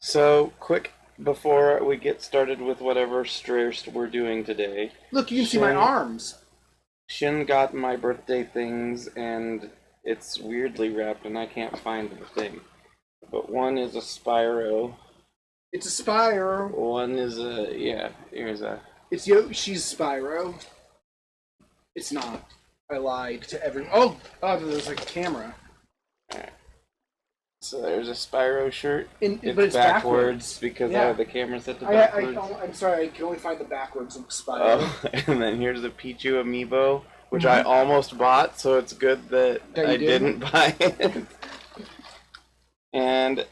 So, quick before we get started with whatever stress we're doing today, Look, you can see my Shin arms. Shin got my birthday things and it's weirdly wrapped and I can't find the thing. But one is a Spyro, It's a Spyro. one is here's a It's Yoshi's Spyro. It's not. I lied to everyone. Oh, there's like a camera. so there's a Spyro shirt. But it's backwards. because I Yeah. have the camera set to backwards. I'm sorry, I can only find the backwards of Spyro. Oh, and then here's a Pichu amiibo, which I almost bought, so it's good that That you I didn't buy it. And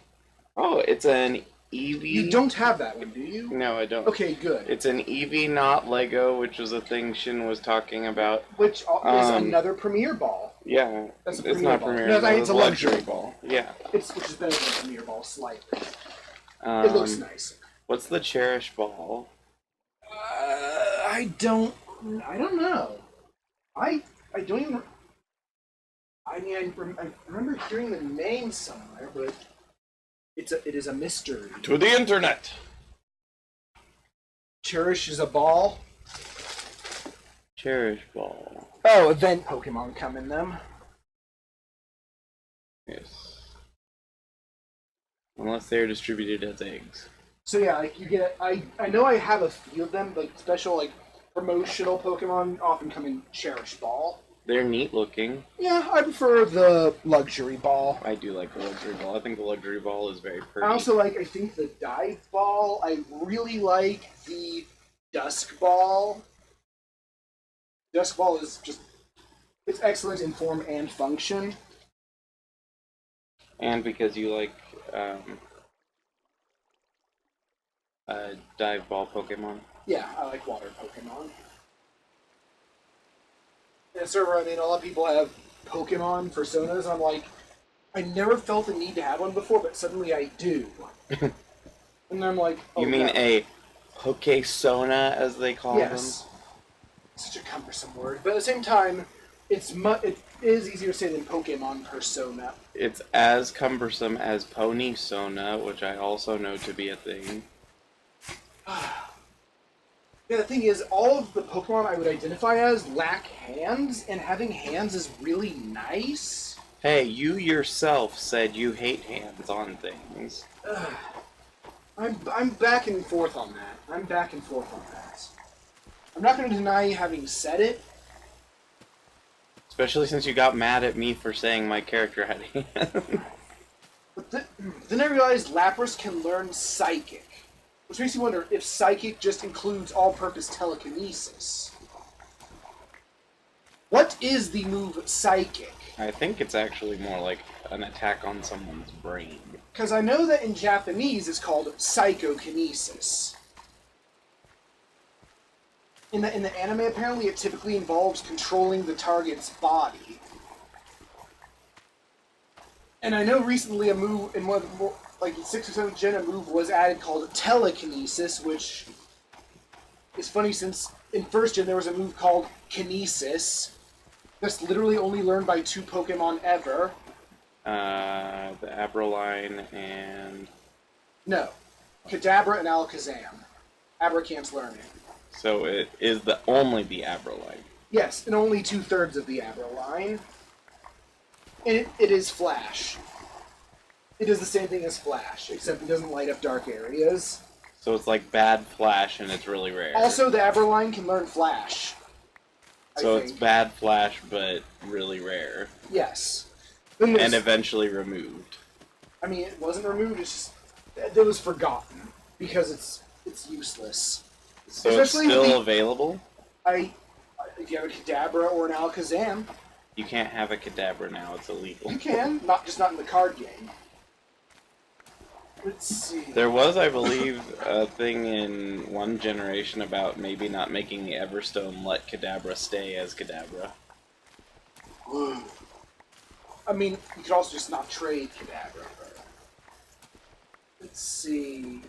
it's an Eevee. You don't have that one, do you? No, I don't. Okay, good. It's an Eevee, not Lego, which was a thing Shin was talking about. Which is another Premier Ball. Yeah, That's a it's Premier not Ball. Premier. No, Ball, it's a luxury ball. Yeah. Which is better than a Premier Ball slightly. It looks nice. What's the Cherish Ball? I don't know. I don't even. I mean, I remember hearing the name somewhere, but it is a mystery. To the internet. Cherish is a ball. Cherish Ball. Oh, event Pokemon come in them. Yes. Unless they're distributed as eggs. So yeah, like you get. I know I have a few of them, like special like promotional Pokemon often come in Cherish Ball. They're neat looking. Yeah, I prefer the luxury ball. I do like the luxury ball. I think the luxury ball is very pretty. I also like, I think, the dive ball. I really like the dusk ball. Dusk ball is just, it's excellent in form and function. And because you like dive ball Pokemon. Yeah, I like water Pokemon. Yeah, so I mean, a lot of people have Pokemon personas. I'm like, I never felt the need to have one before, but suddenly I do. And I'm like, oh, You mean no. a Pokesona, as they call Yes. Such a cumbersome word. But at the same time, it is easier to say than Pokemon persona. them? It's as cumbersome as Pony-sona, which I also know to be a thing. Yeah, the thing is, all of the Pokemon I would identify as lack hands, and having hands is really nice. Hey, you yourself said you hate hands on things. I'm back and forth on that. I'm not going to deny having said it. Especially since you got mad at me for saying my character had hands. But then I realized Lapras can learn Psychic. Which makes me wonder if Psychic just includes all-purpose telekinesis. What is the move Psychic? I think it's actually more like an attack on someone's brain. Because I know that in Japanese it's called Psychokinesis. In the anime, apparently it typically involves controlling the target's body. And I know recently a move in one of the like in 6th or 7th gen, a move was added called Telekinesis, which is funny since in 1st gen there was a move called Kinesis. That's literally only learned by 2 Pokemon ever. The Abraline and... No. Kadabra and Alakazam. Abra can't learn it. So it is only the Abraline. Yes, and only 2/3 of the Abra line. And it is Flash. It does the same thing as Flash, except it doesn't light up dark areas. So it's like bad Flash and it's really rare. Also, the Abra line can learn Flash. So it's bad Flash, but really rare. Yes. And eventually removed. I mean, it wasn't removed, it's just... It was forgotten. Because it's useless. So Especially it's still available? If you have a Kadabra or an Alakazam, You can't have a Kadabra now, it's illegal. you can. Not in the card game. Let's see. There was, I believe, a thing in one generation about maybe not making the Everstone let Kadabra stay as Kadabra. I mean, you could also just not trade Kadabra. Let's see.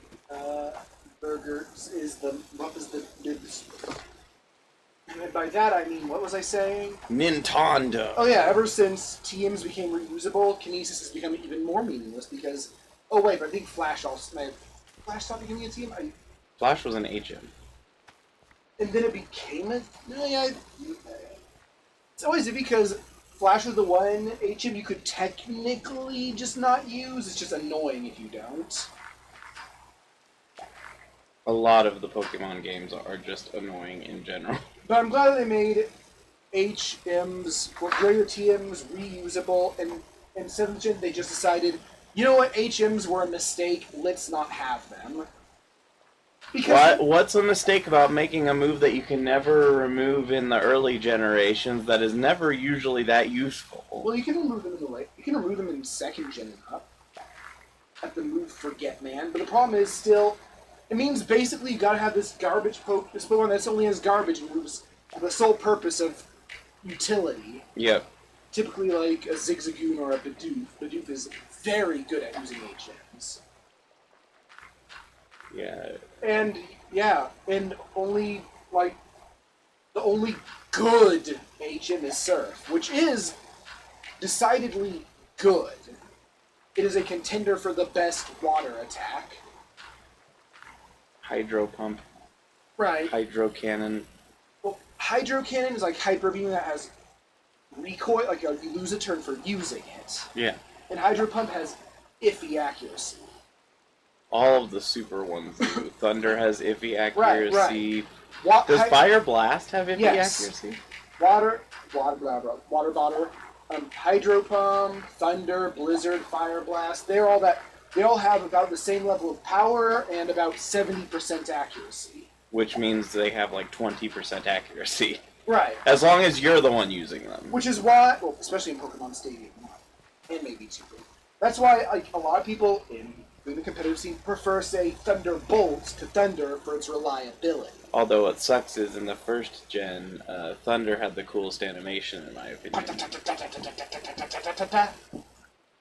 Burger is the... What was the... And by that I mean, what was I saying? Nintendo! Oh yeah, ever since TMs became reusable, Kinesis has become even more meaningless because Oh wait, but I think Flash also. Flash stopped becoming a team. Flash was an HM. And then it became a. Yeah, it's always because Flash was the one HM you could technically just not use. It's just annoying if you don't. A lot of the Pokemon games are just annoying in general. But I'm glad they made HMs or greater TMs reusable, and in 7th gen they just decided, you know what, HMs were a mistake, let's not have them. Because What's a mistake about making a move that you can never remove in the early generations that is never usually that useful? well, you can remove them in the late. You can remove them in 2nd gen and up. At the move Forget Man, but the problem is still, it means basically you gotta have this garbage this Pokemon that's only has garbage moves for the sole purpose of utility. Yep. Typically like a Zigzagoon or a Bidoof. Bidoof is very good at using HMs. Yeah. And yeah, and only like the only good HM is Surf, which is decidedly good. It is a contender for the best water attack. Hydro Pump, Right. Hydro Cannon. Well, Hydro Cannon is like Hyper Beam that has recoil, like you lose a turn for using it. Yeah. And Hydro Pump has iffy accuracy. All of the super ones do. Thunder has iffy accuracy. Right. Does Fire Blast have iffy Yes. accuracy? Water Botter, Hydro Pump, Thunder, Blizzard, Fire Blast. They all have about the same level of power and about 70% accuracy. Which means they have like 20% accuracy. Right. As long as you're the one using them. Which is why, well, especially in Pokemon Stadium 1, and maybe 2. That's why like a lot of people in the competitive scene prefer, say, Thunderbolt to Thunder for its reliability. Although what sucks is in the first gen, Thunder had the coolest animation in my opinion.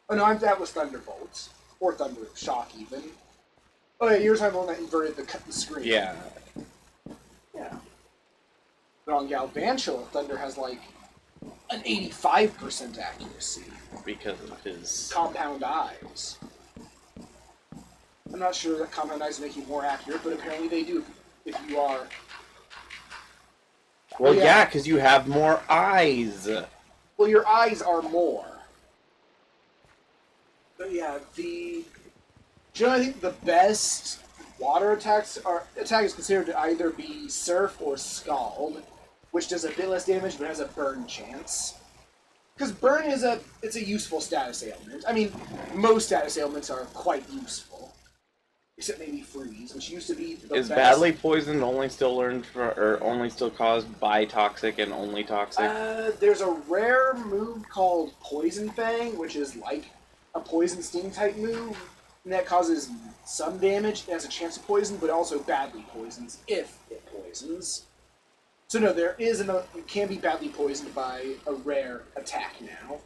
Oh no, that was Thunderbolts. Or Thunder Shock even. Oh yeah, you're talking about one that inverted the screen. Yeah. Yeah. But on Galvantula, Thunder has like an 85% accuracy. Because of his... Compound Eyes. I'm not sure that Compound Eyes make you more accurate, but apparently they do if you are... Well, yeah. yeah, because you have more eyes. Well, your eyes are more. But yeah, generally I think the best water attack is considered to either be Surf or Scald, which does a bit less damage but has a burn chance. Because burn is a useful status ailment. I mean, most status ailments are quite useful. Except maybe freeze, which used to be the Is best. badly poisoned only still only still caused by toxic and only toxic? There's a rare move called Poison Fang, which is like a Poison Sting type move, and that causes some damage. It has a chance of poison, but also badly poisons if it poisons. So no, you can be badly poisoned by a rare attack now.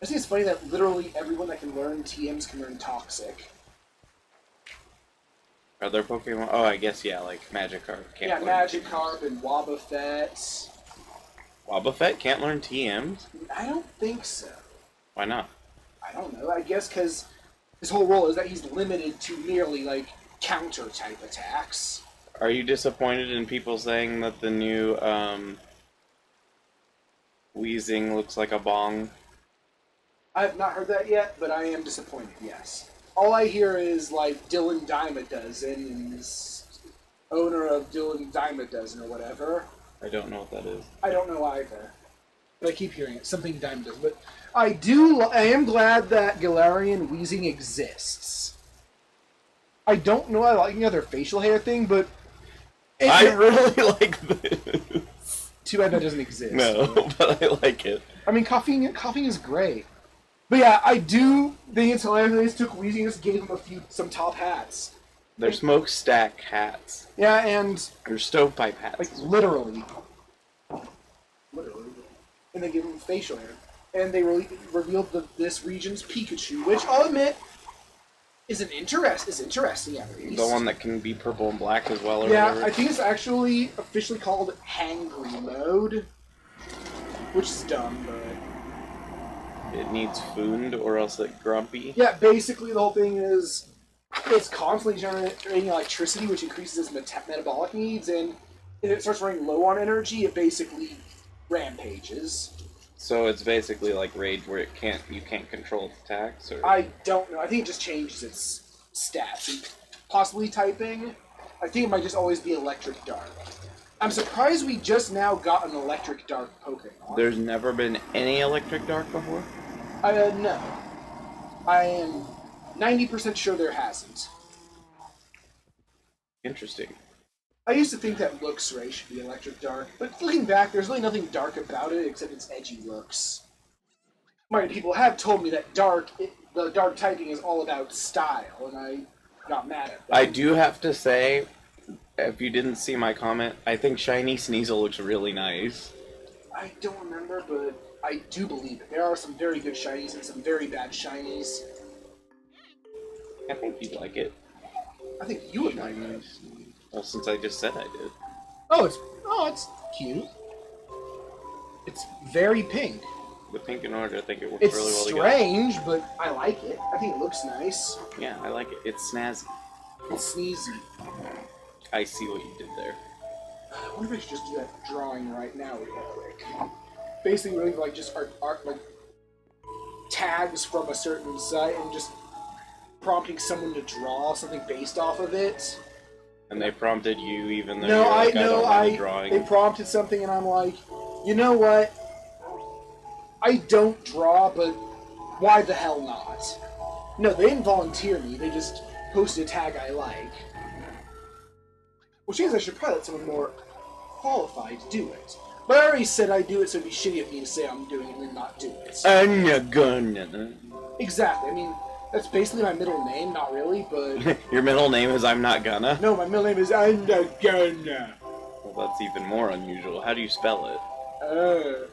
I think it's funny that literally everyone that can learn TMs can learn Toxic. Are there Pokemon? Oh, I guess, yeah, like Magikarp can't Yeah, learn Magikarp and Wobbuffet. Wobbuffet can't learn TMs? I don't think so. Why not? I don't know. I guess because his whole role is that he's limited to merely, like, counter-type attacks. Are you disappointed in people saying that the new, Weezing looks like a bong? I have not heard that yet, but I am disappointed, yes. All I hear is, like, Dylan Dimedozen and is owner of Dylan Dimedozen or whatever. I don't know what that is. I don't know either. But I keep hearing it. Something Dimedozen. But I am glad that Galarian Weezing exists. I don't know I like any other facial hair thing, but... I really like this. Too bad that doesn't exist. No, but I like it. I mean, coughing is great. But yeah, I do think it's hilarious they took Weezing and just gave him some top hats. They're smokestack hats. Yeah, and... They're stovepipe hats. Like, literally. Literally. And they gave him facial hair. And they revealed this region's Pikachu, which I'll admit is interesting at least. The one that can be purple and black as well, or Yeah, whatever. I think it's actually officially called Hangry Mode. Which is dumb, but... it needs food or else it's grumpy. Yeah, basically the whole thing is it's constantly generating electricity, which increases its metabolic needs, and if it starts running low on energy, it basically rampages. So it's basically like Rage, where you can't control its attacks, or I don't know. I think it just changes its stats. And possibly typing. I think it might just always be Electric Dark. I'm surprised we just now got an Electric Dark Pokemon. there's never been any Electric Dark before. No. I am 90% sure there hasn't. Interesting. I used to think that Luxray should be Electric Dark, but looking back, there's really nothing dark about it except its edgy looks. Many people have told me that the dark typing is all about style, and I got mad at that. I do have to say, if you didn't see my comment, I think Shiny Sneasel looks really nice. I don't remember, but I do believe it. There are some very good shinies and some very bad shinies. I think you'd like it. I think you would like it. Well, since I just said I did. Oh, it's cute. It's very pink. The pink and orange, I think it works It's really well together. strange, but I like it. I think it looks nice. Yeah, I like it. It's snazzy. It's sneezy. I see what you did there. I wonder if I should just do that drawing right now real quick. Basically, really like just art like tags from a certain site and just prompting someone to draw something based off of it. And they prompted you, even though No, you're like, I don't know want a drawing. they prompted something, and I'm like, you know what? I don't draw, but why the hell not? No, they didn't volunteer me. They just posted a tag I like. Which means I should probably let someone more qualified do it. But I already said I'd do it, so it'd be shitty of me to say I'm doing it and then not do it. I'm not gonna. Exactly. I mean, that's basically my middle name. Not really, but... Your middle name is I'm not gonna? No, my middle name is I'm not gonna. Well, that's even more unusual. How do you spell it? Uh...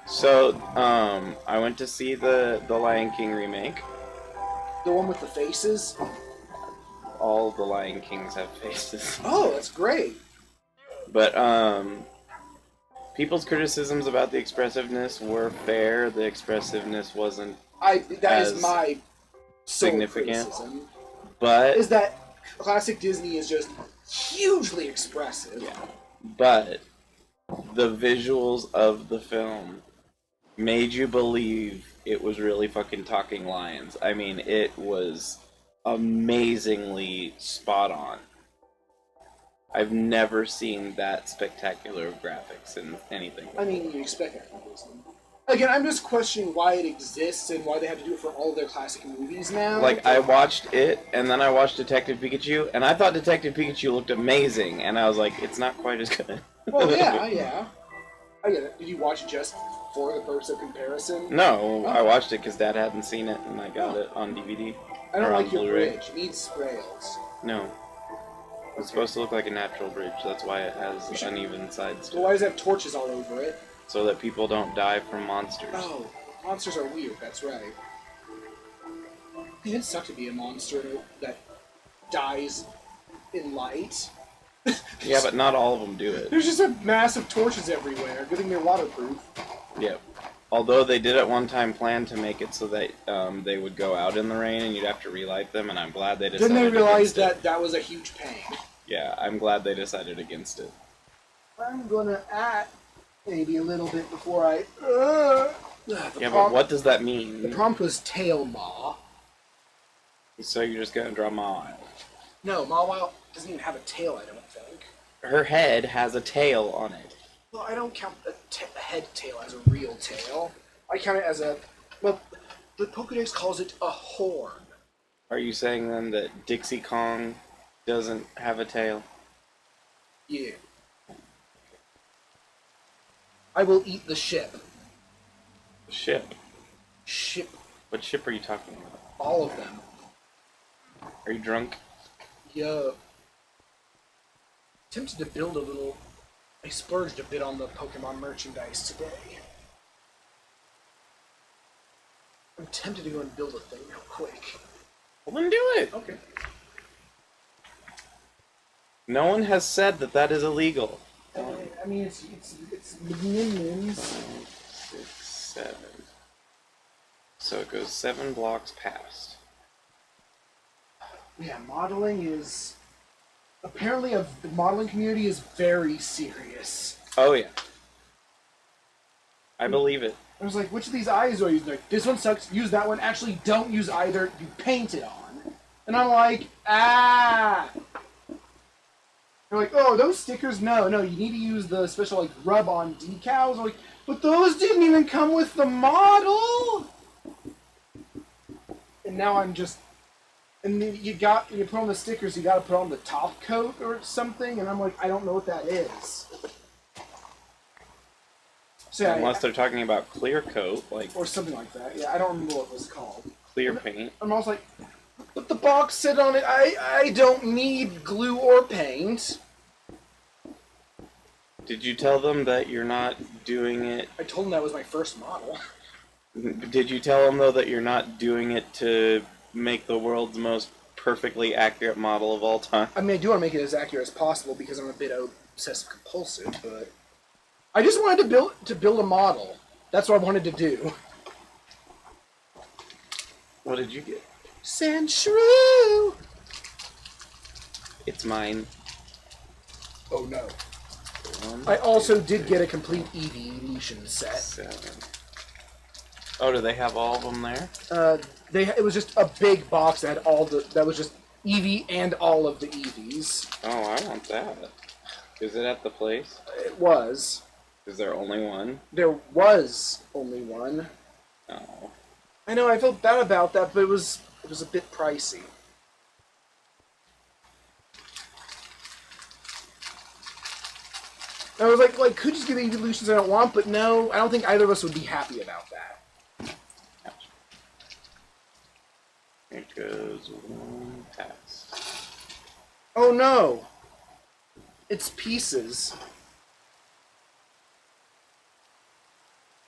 So, I went to see the Lion King remake. The one with the faces? All the Lion Kings have faces. Oh, that's great. But, people's criticisms about the expressiveness were fair. The expressiveness wasn't That as is my sole significant. criticism. But, Is that classic Disney is just hugely expressive. yeah. But, the visuals of the film made you believe it was really fucking talking lions. I mean, it was amazingly spot on. I've never seen that spectacular of graphics in anything. I mean, you expect that from Disney. Again, I'm just questioning why it exists and why they have to do it for all of their classic movies now. Like, I watched it, and then I watched Detective Pikachu, and I thought Detective Pikachu looked amazing, and I was like, it's not quite as good. Well, yeah. I get it. Did you watch it just for the purpose of comparison? No, I watched it because Dad hadn't seen it, and I got it on DVD. I don't or on like your Blu-ray. bridge. It needs rails. No. It's supposed to look like a natural bridge, that's why it has uneven sides So to why it. does it have torches all over it? So that people don't die from monsters. Oh, monsters are weird, that's right. It'd suck to be a monster that dies in light. Yeah, but not all of them do it. There's just a massive torches everywhere. Good thing they're waterproof. Yep. Although they did at one time plan to make it so that they would go out in the rain and you'd have to relight them, and I'm glad they decided Didn't they realize against it. that was a huge pain? Yeah, I'm glad they decided against it. I'm gonna add maybe a little bit before I... Yeah, but what does that mean? The prompt was tail maw. So you're just gonna draw Mawile. No, Mawile doesn't even have a tail, I don't think. Her head has a tail on it. Well, I don't count a head tail as a real tail. I count it as a... Well, the Pokedex calls it a horn. Are you saying then that Dixie Kong doesn't have a tail? Yeah. I will eat the ship. Ship. Ship. What ship are you talking about? All of them. Are you drunk? Yo. Tempted to build a little... I splurged a bit on the Pokemon merchandise today. I'm tempted to go and build a thing real quick. Well, then do it! Okay. No one has said that that is illegal. I mean, it's minions. 5, 6, 7. So it goes 7 blocks past. Yeah, modeling is apparently the modeling community is very serious. Oh yeah. I believe it. I was like, which of these eyes are you using? Like, this one sucks, use that one. Actually, don't use either. You paint it on. And I'm like, ah! They're like, oh, those stickers? No, you need to use the special, like, rub-on decals. I'm like, but those didn't even come with the model! And now I'm just... And then you put on the stickers, you gotta put on the top coat or something, and I'm like, I don't know what that is. So, yeah, Unless they're talking about clear coat, like or something like that. Yeah, I don't remember what it was called. clear paint. I'm also like, but the box said on it, I don't need glue or paint. Did you tell them that you're not doing it? I told them that was my first model. Did you tell them, though, that you're not doing it to make the world's most perfectly accurate model of all time? I mean, I do want to make it as accurate as possible because I'm a bit obsessive compulsive, but I just wanted to build a model. That's what I wanted to do. What did you get? Sandshrew! It's mine. Oh no. 1, I also 2, did 3, get a complete Eevee set. 7. Oh, do they have all of them there? It was just a big box that had that was just Eevee and all of the Eevees. Oh, I want that. Is it at the place? It was. Is there only one? There was only one. Oh. I know, I felt bad about that, but it was a bit pricey. I was like, could you just give me evolutions I don't want, but no, I don't think either of us would be happy about that. Gotcha. It goes 1 past. Oh no! It's pieces.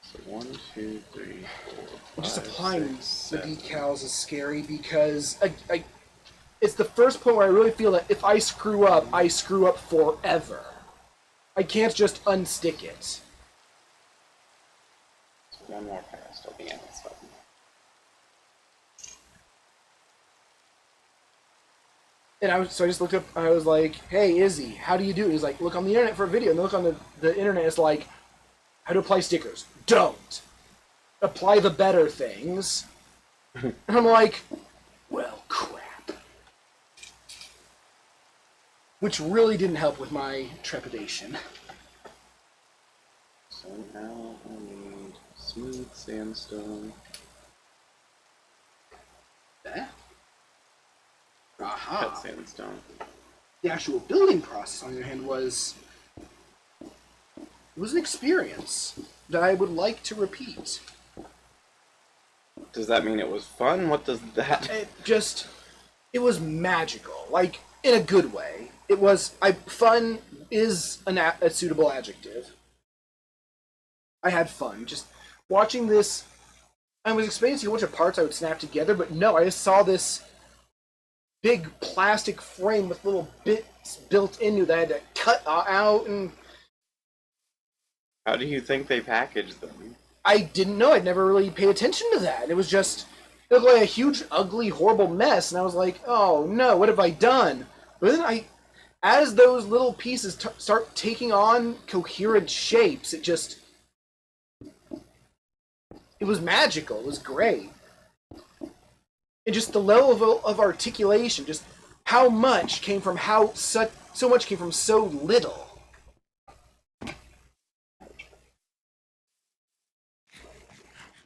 So 1, 2, 3, 4, 5, Just applying 6, the 7. decals is scary because it's the first point where I really feel that if I screw up forever. I can't just unstick it. So 1 more past. I'll be honest. And I just looked up, I was like, hey, Izzy, how do you do it? He's like, look on the internet for a video. And look on the internet, it's like, how to apply stickers. Don't! Apply the better things. And I'm like, well, crap. Which really didn't help with my trepidation. So now I need smooth sandstone. That? Cut Aha. sandstone. The actual building process, on the other hand, was an experience that I would like to repeat. Does that mean it was fun? What does that... It was magical, like, in a good way. It was, fun is a suitable adjective. I had fun. Just watching this, I was experiencing a bunch of parts I would snap together, but no, I just saw this big plastic frame with little bits built into that I had to cut out, and How do you think they packaged them? I didn't know. I'd never really paid attention to that. It was just, it looked like a huge, ugly, horrible mess, and I was like, oh no, what have I done? But then as those little pieces start taking on coherent shapes, it was magical. It was great. And just the level of articulation, just how much came from so much came from so little.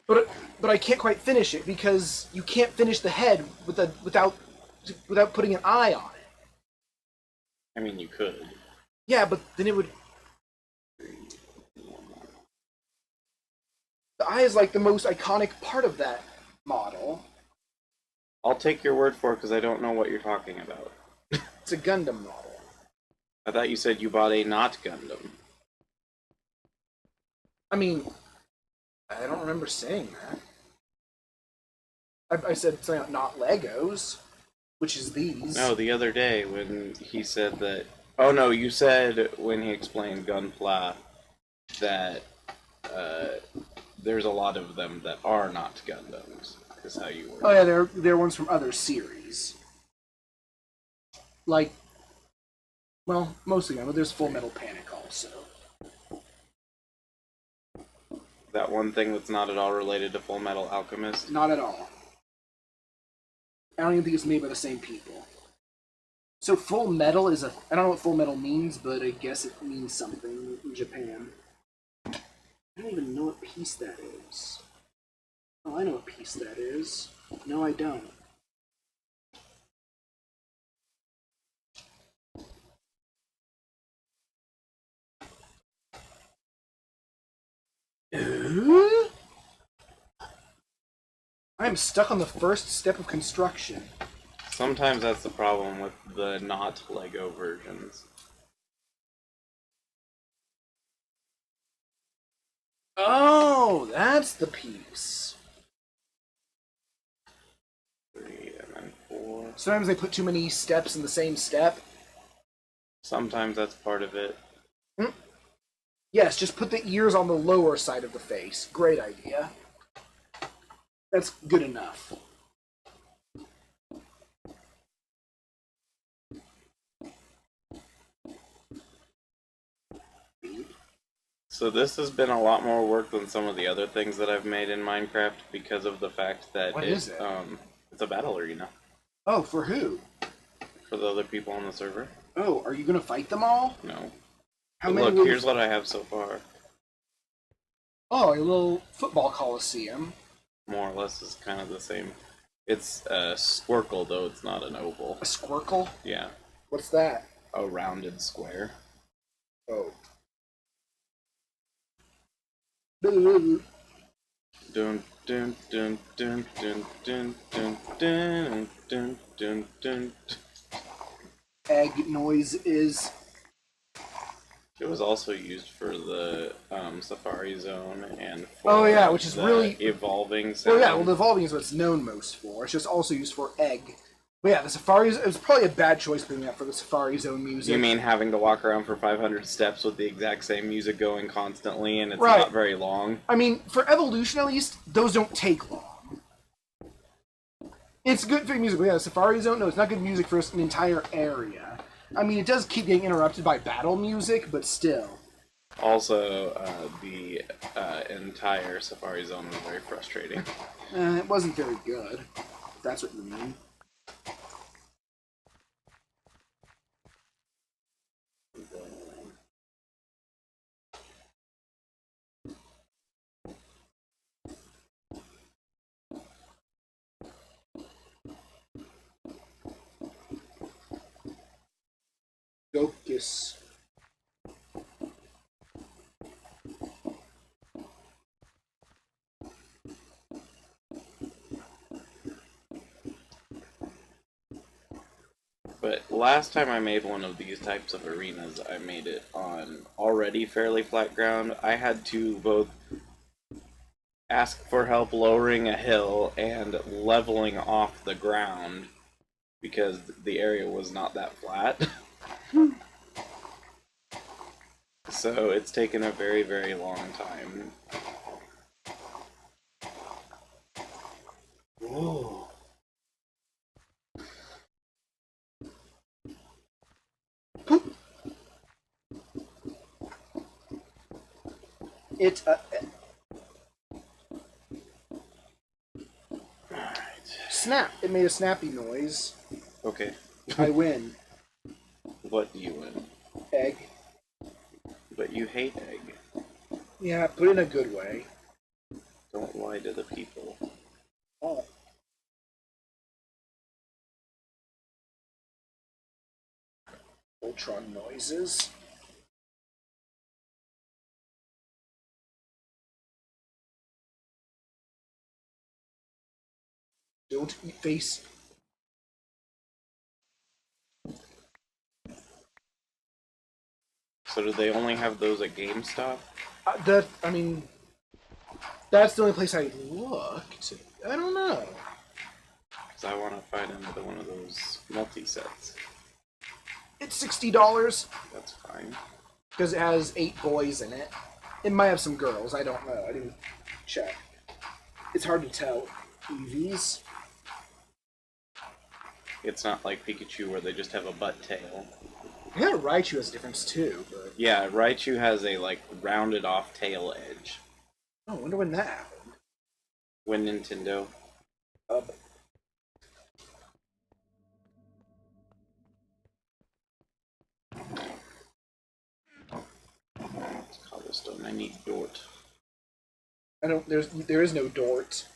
But I can't quite finish it because you can't finish the head without putting an eye on it. I mean, you could. Yeah, but then it would. The eye is like the most iconic part of that model. I'll take your word for it because I don't know what you're talking about. It's a Gundam model. I thought you said you bought a not Gundam. I mean, I don't remember saying that. I said something like not Legos, which is these. No, the other day when he said that... Oh no, you said when he explained Gunpla that there's a lot of them that are not Gundams. Is how you word Oh it. yeah, they're ones from other series. Like, well, mostly Gundam, but there's Full Metal Panic also. That one thing that's not at all related to Full Metal Alchemist. Not at all. I don't even think it's made by the same people. So Full Metal is a... I don't know what Full Metal means, but I guess it means something in Japan. I don't even know what piece that is. Oh, I know what piece that is. No, I don't. I am stuck on the first step of construction. Sometimes that's the problem with the not Lego versions. Oh, that's the piece. 3 and then 4. Sometimes they put too many steps in the same step. Sometimes that's part of it. Yes, just put the ears on the lower side of the face. Great idea. That's good enough. So this has been a lot more work than some of the other things that I've made in Minecraft because of the fact that What is it? It's a battle arena Oh, for who? for the other people on the server. Oh, are you gonna fight them all? No. How But many? look, will- here's what I have so far. Oh, a little football coliseum. More or less is kind of the same. It's a squircle, though it's not an oval. A squircle. Yeah, What's that? a rounded square. Oh. Dun dun dun dun dun dun dun dun dun dun dun. Egg noise is. It was also used for the Safari Zone and for Oh, yeah, which is the really- evolving sound. Well, yeah. Well, the evolving is what it's known most for. It's just also used for egg. But yeah, the Safari. It was probably a bad choice putting that for the Safari Zone music. You mean having to walk around for 500 steps with the exact same music going constantly, and it's Right. not very long? I mean, for Evolution at least, those don't take long. It's good for music, but yeah, the Safari Zone, no, it's not good music for an entire area. I mean, it does keep getting interrupted by battle music, but still. Also, the entire Safari Zone was very frustrating. It wasn't very good, if that's what you mean. Focus. But last time I made one of these types of arenas, I made it on already fairly flat ground. I had to both ask for help lowering a hill and leveling off the ground because the area was not that flat. So it's taken a very, very long time. Whoa. It, Alright. snap. It made a snappy noise. Okay. I win. What do you win? Egg. But you hate egg. Yeah, but in a good way. Don't lie to the people. Oh. Ultron noises. Don't eat face. So do they only have those at GameStop? I mean, that's the only place I looked. I don't know. Because I want to fight into one of those multi-sets. It's $60 That's fine. because it has 8 boys in it. It might have some girls. I don't know. I didn't Check. It's hard to tell. EVs. It's not like Pikachu where they just have a butt tail. Yeah, Raichu has a difference too, but... Yeah, Raichu has a, like, rounded off tail edge. Oh, I wonder when that happened. When Nintendo... It's cobblestone. I need Dort. There is no Dort.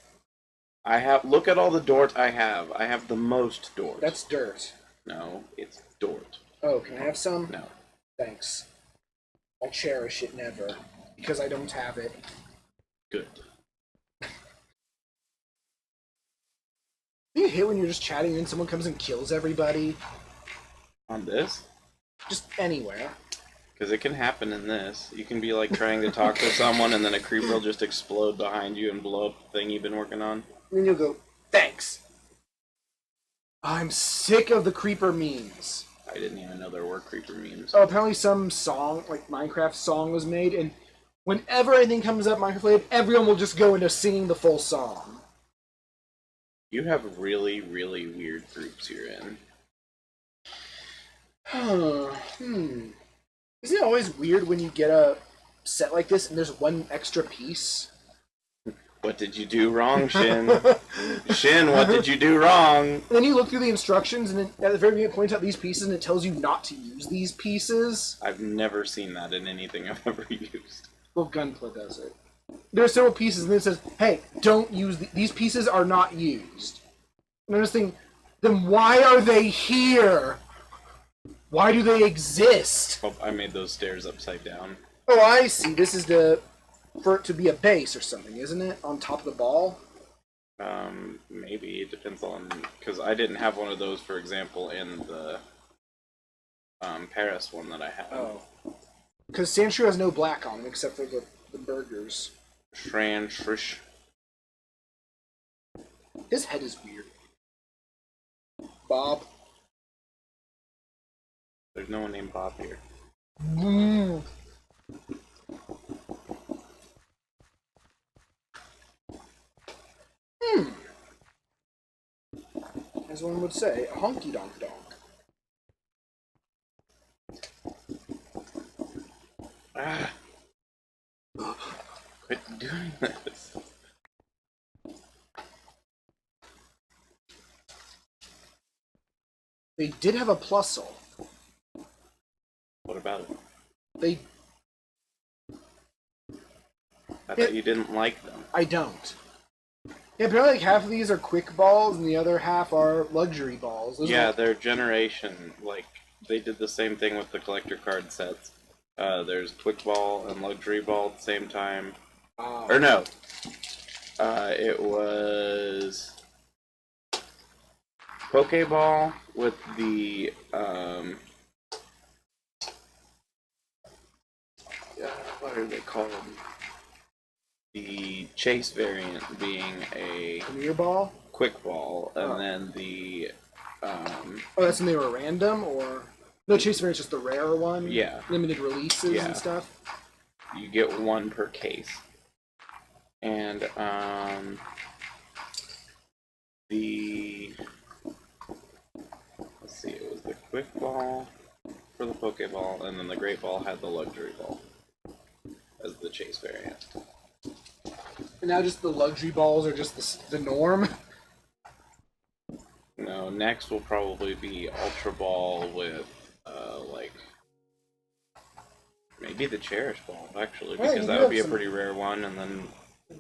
I have... Look at all the Dort I have. I have the most Dort. That's dirt. No, it's Dort. Oh, can I have some? No. Thanks. I'll cherish it never, because I don't have it. Good. You hate when you're just chatting and then someone comes and kills everybody? On this? Just anywhere. Because it can happen in this. You can be, like, trying to talk to someone and then a creeper will just explode behind you and blow up the thing you've been working on. And then you'll go, thanks! I'm sick of the creeper memes. I didn't even know there were creeper memes. Oh, apparently some song, like Minecraft song was made, and whenever anything comes up Minecraft related, everyone will just go into singing the full song. You have really, really weird groups you're in. Isn't it always weird when you get a set like this and there's one extra piece? What did you do wrong, Shin? Shin, what did you do wrong? And then you look through the instructions, and then at the very beginning it points out these pieces, and it tells you not to use these pieces. I've never seen that in anything I've ever used. Well, Gunpla does it. There are several pieces, and then it says, hey, don't use these pieces are not used. And I'm just thinking, then why are they here? Why do they exist? Oh, I made those stairs upside down. Oh, I see. This is for it to be a base or something, isn't it? On top of the ball? Maybe. It depends on... Because I didn't have one of those, for example, in the Paris one that I had. Oh. Because Sandshrew has no black on him, except for the burgers. Shrish. His head is weird. Bob. There's no one named Bob here. As one would say, a honky donk donk. Ah! Quit doing this. They did have a plusle. What about it? They... I thought you didn't like them. I don't. Yeah, apparently like half of these are quick balls and the other half are luxury balls. Yeah, their generation, like, they did the same thing with the collector card sets. There's quick ball and luxury ball at the same time. Or no. It was Pokeball with the, what are they called? The chase variant being a Premier ball? quick ball, and then the Oh, that's when they were random, or... No, Chase Variant's just the rare one? Yeah. Limited releases Yeah. and stuff? You get one per case. And, let's see, it was the quick ball for the Pokeball, and then the Great Ball had the luxury ball as the chase variant. And now just the luxury balls are just the norm? No, next will probably be Ultra Ball with, like, maybe the Cherish Ball, actually, Well, because you that do would have be a some- pretty rare one, and then,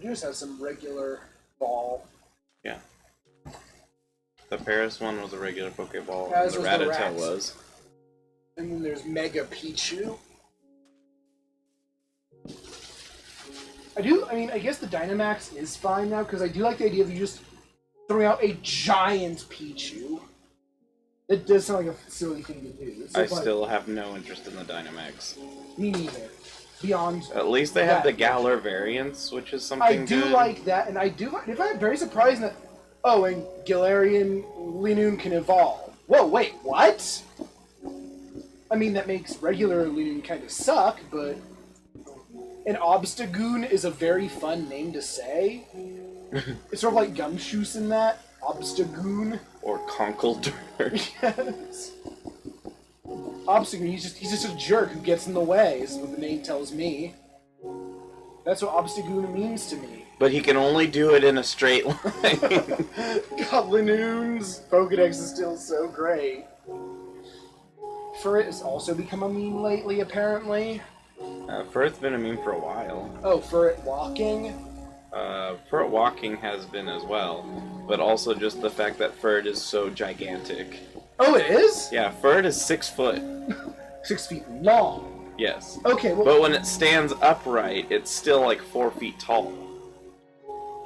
You just have some regular ball. yeah. The Paris one was a regular Pokeball, As and the was the Rattata Rats. was. And then there's Mega Pichu. I guess the Dynamax is fine now, because I do like the idea of you just throwing out a giant Pichu. It does sound like a silly thing to do. It's I so fun. still have no interest in the Dynamax. Me neither. Beyond... At least they have the that. Galar variants, which is something I do good. like that, and I find it very surprising that... Oh, and Galarian Linoon can evolve. Whoa, wait, what? I mean, that makes regular Linoon kind of suck, but... And Obstagoon is a very fun name to say. It's sort of like Gumshoos in that. Obstagoon. Or Conkle Yes. Obstagoon, he's just a jerk who gets in the way, is what the name tells me. That's what Obstagoon means to me. But he can only do it in a straight line. Gotlinoons! Pokedex is still so great. Furret has also become a meme lately, apparently. Furret's been a meme for a while. Oh, Furret walking? Furret walking has been as well. But also just the fact that Furret is so gigantic. Oh, it is? Yeah, Furret is 6 foot. 6 feet long. Yes. Okay, well, But when it stands upright, it's still like 4 feet tall.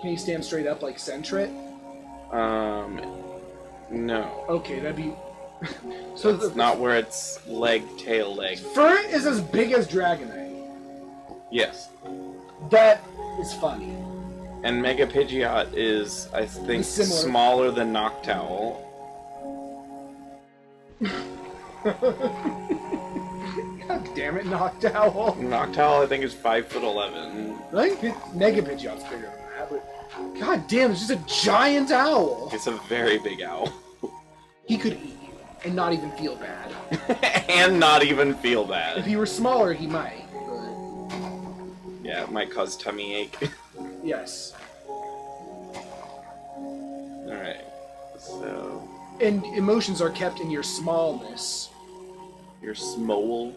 can you stand straight up like Sentret? No. Okay, that'd be... So It's not where it's tail leg. Furret is as big as Dragonite. Yes. That is funny. And Mega Pidgeot is, I think, Similar. smaller than Noctowl. God damn it, Noctowl. Noctowl, I think, is 5'11". I think Mega Pidgeot's bigger than that, but... God damn, it's just a giant owl. It's a very big owl. He could eat you and not even feel bad. And not even feel If bad. he were smaller, he might, but... Yeah, it might cause tummy ache. Yes. Alright. So, And emotions are kept in your smallness. your Smole.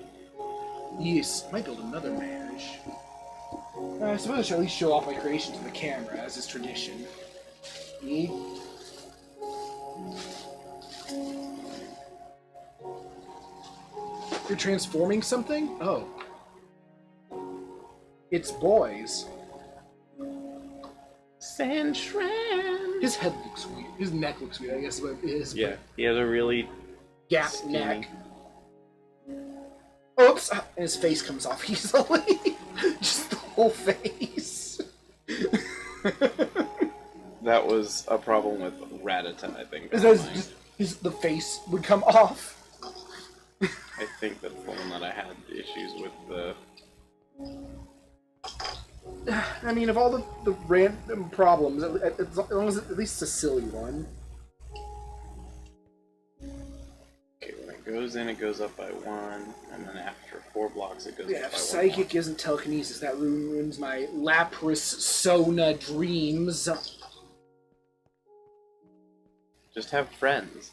Yes, might build another marriage. I suppose I should at least show off my creation to the camera, as is tradition. Yeet. You're transforming something? Oh. It's boys. Sandshrew. His head looks weird. His neck looks weird, I guess is what it is. Yeah, he has a really Gap skinny- neck. Oops! And his face comes off easily. Just the whole face. That was a problem with Rattata, I think. The face would come off. I think that's the one that I had issues with the... I mean, of all the random problems, as long as at least it's a silly one. Okay, when it goes in, it goes up by 1, and then after 4 blocks, it goes Yeah, up if by 1. Psychic isn't telekinesis, that ruins my Lapras Sona dreams. Just have friends.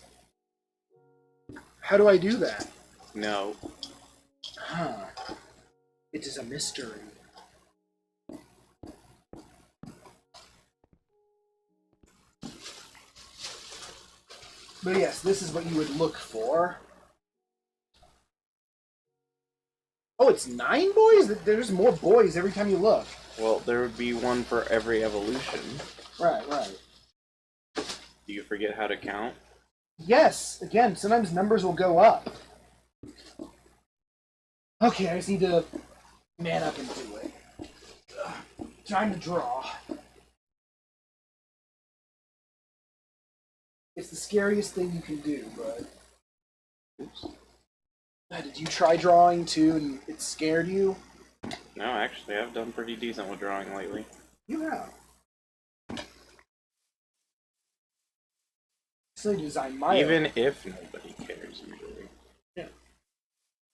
How do I do that? No. Huh. It is a mystery. But yes, this is what you would look for. Oh, it's 9 boys? There's more boys every time you look. Well, there would be one for every evolution. Right, right. Do you forget how to count? Yes, again, sometimes numbers will go up. Okay, I just need to man up and do it. Time to draw. It's the scariest thing you can do, but... Oops. Did you try drawing too and it scared you? No, actually, I've done pretty decent with drawing lately. You have. So I designed my Even own. if nobody cares, usually. Yeah.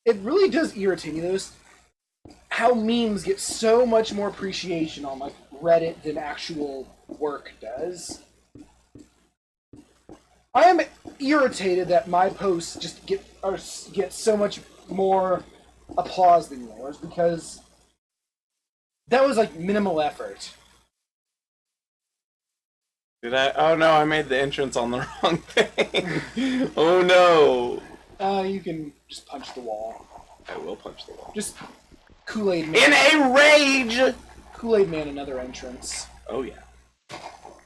It really does irritate me, though, how memes get so much more appreciation on like Reddit than actual work does. I am irritated that my posts just get so much more applause than yours because that was like minimal effort. Did I? Oh no, I made the entrance on the wrong thing. Oh no. You can just punch the wall. I will punch the wall. Just Kool-Aid In Man. a rage! Kool-Aid Man, another entrance. Oh yeah.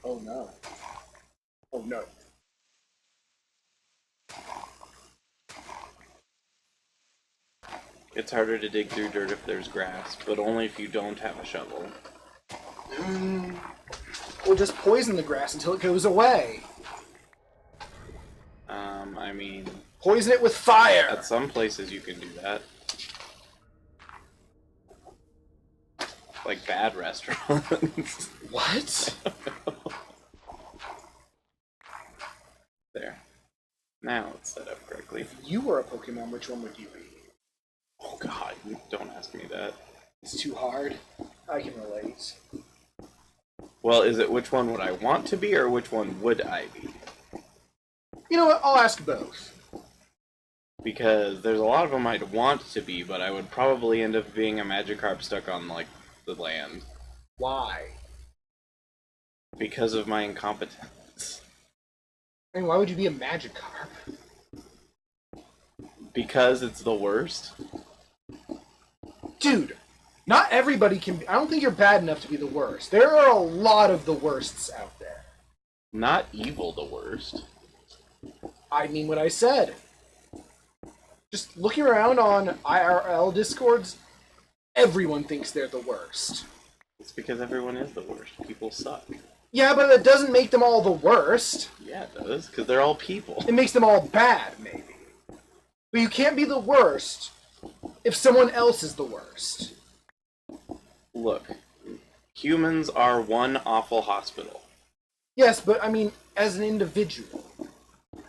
Oh no. Oh no. It's harder to dig through dirt if there's grass, but only if you don't have a shovel. Or just poison the grass until it goes away. I mean, Poison it with fire! at some places you can do that. like bad restaurants. What? There. Now it's set up correctly. If you were a Pokemon, which one would you be? Oh god, don't ask me that. It's too hard. I can relate. Well, is it which one would I want to be, or which one would I be? You know what? I'll ask both. Because there's a lot of them I'd want to be, but I would probably end up being a Magikarp stuck on, like, the land. Why? Because of my incompetence. I mean, why would you be a Magikarp? Because it's the worst? Dude, not everybody can be... I don't think you're bad enough to be the worst. There are a lot of the worsts out there. Not evil the worst. I mean what I said. Just looking around on IRL Discords, everyone thinks they're the worst. It's because everyone is the worst. People suck. Yeah, but that doesn't make them all the worst. Yeah, it does, because they're all people. It makes them all bad, maybe. But you can't be the worst if someone else is the worst. Look, humans are one awful hospital. Yes, but I mean, as an individual.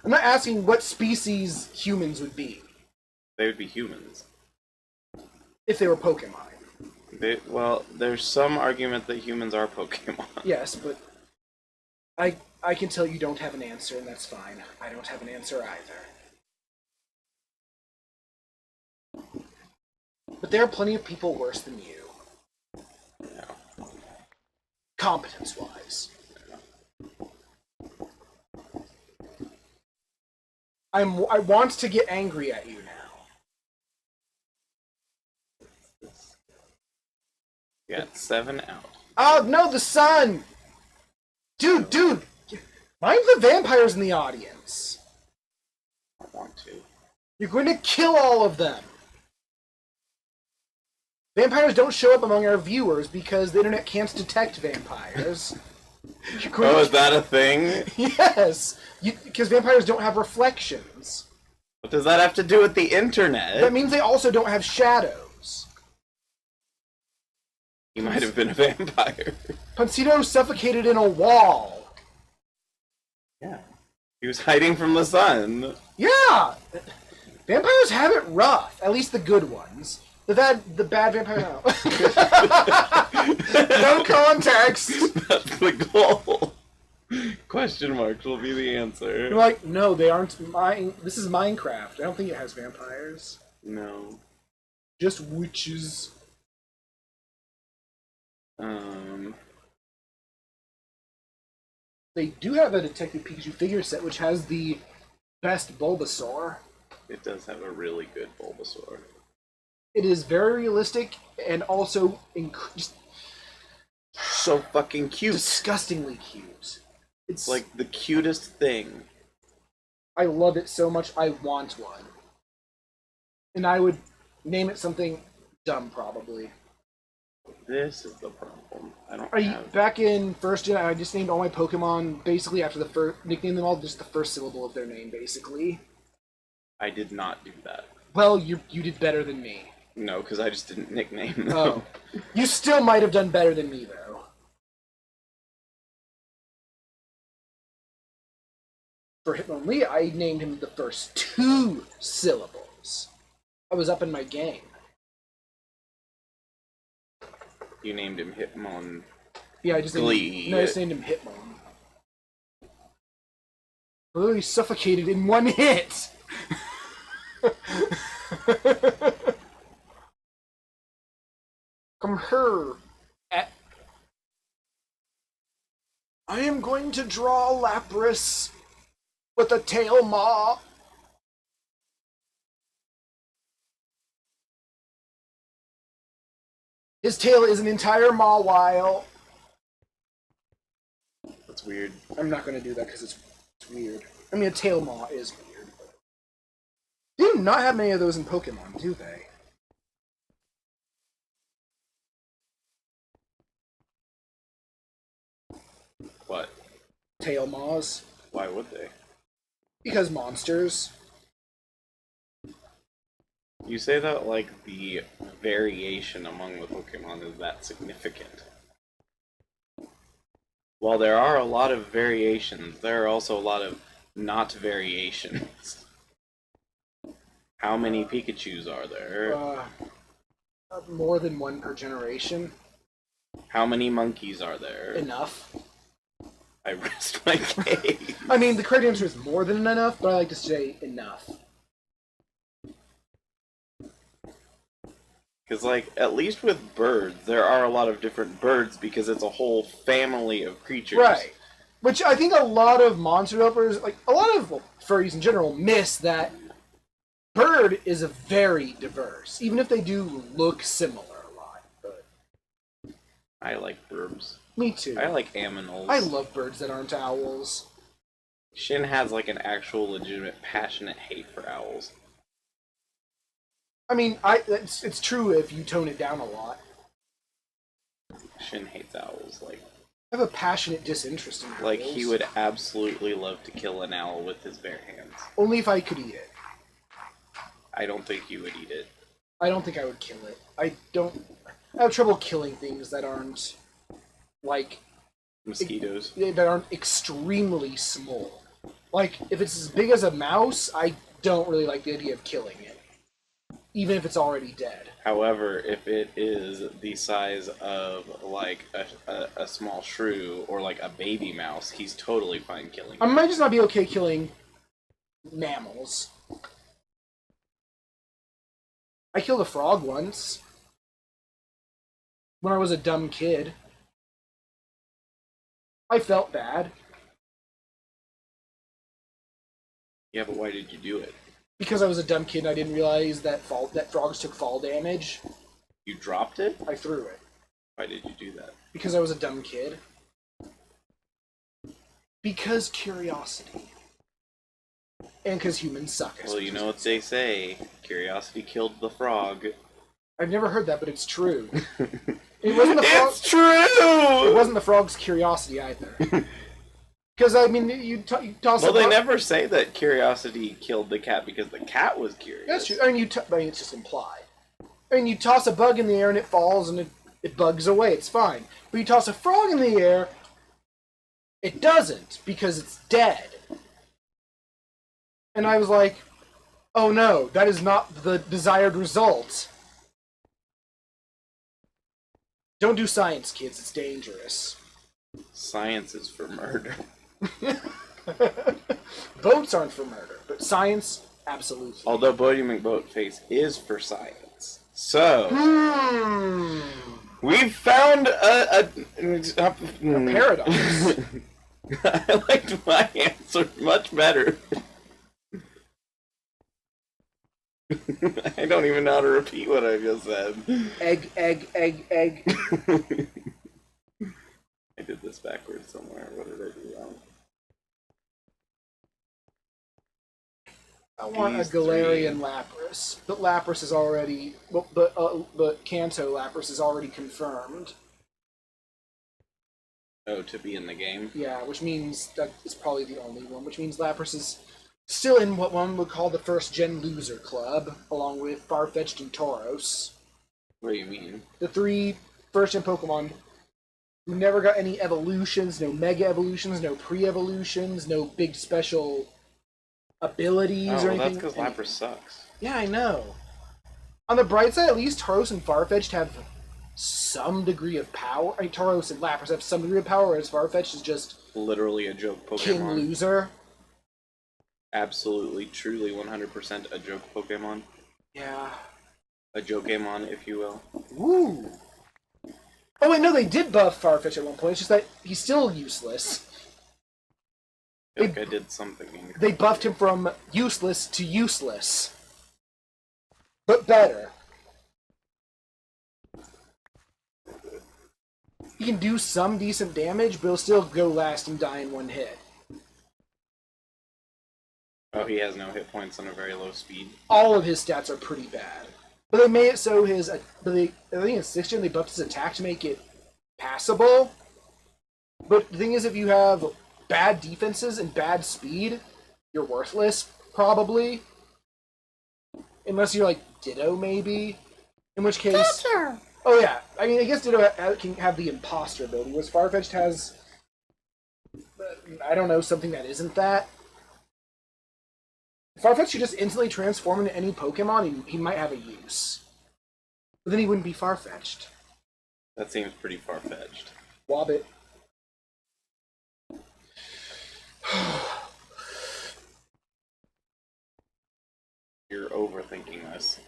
I'm not asking what species humans would be They would be humans. if they were Pokemon. Well, there's some argument that humans are Pokemon. Yes, but I can tell you don't have an answer, and that's fine. I don't have an answer either. But there are plenty of people worse than you. Yeah. Competence-wise. I want to get angry at you now. Yeah, 7 out. Oh, no, the sun! Dude! Mind the vampires in the audience. I want to. You're going to kill all of them. Vampires don't show up among our viewers because the internet can't detect vampires. Oh, is that a thing? Yes! Because vampires don't have reflections. What does that have to do with the internet? That means they also don't have shadows. He might have been a vampire. Pansito suffocated in a wall. Yeah. He was hiding from the sun. Yeah! Vampires have it rough. At least the good ones. The bad vampires, no. No context! That's the goal. Question marks will be the answer. You're like, no, they aren't this is Minecraft. I don't think it has vampires. No. Just witches. They do have a Detective Pikachu figure set, which has the best Bulbasaur. It does have a really good Bulbasaur. It is very realistic and also just So fucking cute. disgustingly cute. It's like the cutest thing. I love it so much, I want one. And I would name it something dumb, probably. This is the problem. I don't Are you have... back in first gen? I just named all my Pokemon basically after the first, nicknamed them all just the first syllable of their name, basically. I did not do that. Well, you did better than me. No, because I just didn't nickname them. Oh, you still might have done better than me, though. For Hitmonlee, I named him the first 2 syllables. I was up in my game. You named him Hitmon. Yeah, I just Glee. I just named him Hitmon. Literally suffocated in one hit. Come here. I am going to draw Lapras with a tail maw. His tail is an entire Mawile. That's weird. I'm not going to do that because it's weird. I mean, a tail maw is weird. They do not have many of those in Pokemon, do they? What? Tail maws. Why would they? Because monsters. You say that like the variation among the Pokemon is that significant. While there are a lot of variations, there are also a lot of not variations. How many Pikachus are there? More than one per generation. How many monkeys are there? Enough. I rest my case. I mean, the correct answer is more than enough, but I like to say enough. Because, like, at least with birds, there are a lot of different birds because it's a whole family of creatures. Right. Which I think a lot of monster developers, like a lot of furries in general, miss that bird is a very diverse, even if they do look similar a lot. But I like birds. me too. I like aminals. I love birds that aren't owls. Shin has, like, an actual legitimate passionate hate for owls. I mean, it's true if you tone it down a lot. Shin hates owls. Like, I have a passionate disinterest in owls. Like, he would absolutely love to kill an owl with his bare hands. Only if I could eat it. I don't think you would eat it. I don't think I would kill it. I have trouble killing things that aren't, like... Mosquitoes. That aren't extremely small. Like, if it's as big as a mouse, I don't really like the idea of killing it. Even if it's already dead. However, if it is the size of, like, a small shrew or, like, a baby mouse, he's totally fine killing it. I might just not be okay killing mammals. I killed a frog once. When I was a dumb kid. I felt bad. Yeah, but why did you do it? Because I was a dumb kid and I didn't realize that frogs took fall damage. You dropped it? I threw it. Why did you do that? Because I was a dumb kid. Because curiosity. And because humans suck. Well, you know what they say. Curiosity killed the frog. I've never heard that, but it's true. It wasn't the frog. It's true! It wasn't the frog's curiosity either. Because, I mean, you toss Well, a they frog... never say that curiosity killed the cat because the cat was curious. That's true. I mean, it's just implied. I mean, you toss a bug in the air and it falls and it bugs away. It's fine. But you toss a frog in the air, it doesn't because it's dead. And I was like, oh no, that is not the desired result. Don't do science, kids. It's dangerous. Science is for murder. Boats aren't for murder, but science, absolutely. Although Bodie McBoatface is for science. So, we've found a paradox. I liked my answer much better. I don't even know how to repeat what I just said. Egg, egg, egg, egg. I did this backwards somewhere. What did I do wrong? I want These a Galarian Lapras, but Lapras is already, but Kanto Lapras is already confirmed. Oh, to be in the game? Yeah, which means that is probably the only one. Which means Lapras is still in what one would call the first gen loser club, along with Farfetch'd and Tauros. What do you mean? The three first gen Pokemon who never got any evolutions, no mega evolutions, no pre-evolutions, no big special abilities Oh, or well, that's anything. because Lapras sucks. Yeah, I know. On the bright side, at least Tauros and Farfetch'd have some degree of power. I mean, Tauros and Lapras have some degree of power, whereas Farfetch'd is just Literally a joke Pokemon. king loser. Absolutely, truly, 100% a joke Pokemon. Yeah. A Jokemon, if you will. Woo! Oh wait, no, they did buff Farfetch'd at one point. It's just that he's still useless. I feel like I did something incorrect. They buffed him from useless to useless. But better. He can do some decent damage, but he'll still go last and die in one hit. Oh, he has no hit points on a very low speed. All of his stats are pretty bad. But they made it so I think in 6th gen they buffed his attack to make it passable. But the thing is, if you have bad defenses and bad speed, you're worthless, probably. Unless you're like Ditto, maybe. In which case... Oh yeah, I mean, I guess Ditto can have the imposter ability, whereas Farfetch'd has... I don't know, something that isn't that. Farfetch'd should just instantly transform into any Pokemon, he might have a use. But then he wouldn't be Farfetch'd. That seems pretty far-fetched. Wobbit. You're overthinking this.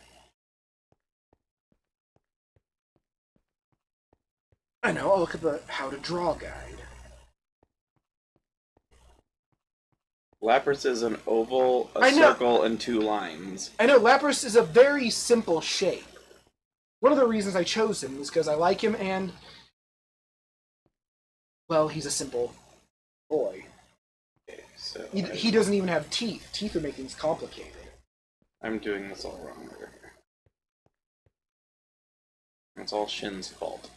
I know, I'll look at the How to Draw guide. Lapras is an oval, a circle, and 2 lines. I know, Lapras is a very simple shape. One of the reasons I chose him is because I like him and... Well, he's a simple boy. Okay, so He doesn't even have teeth. Teeth would make things complicated. I'm doing this all wrong there. It's all Shin's fault.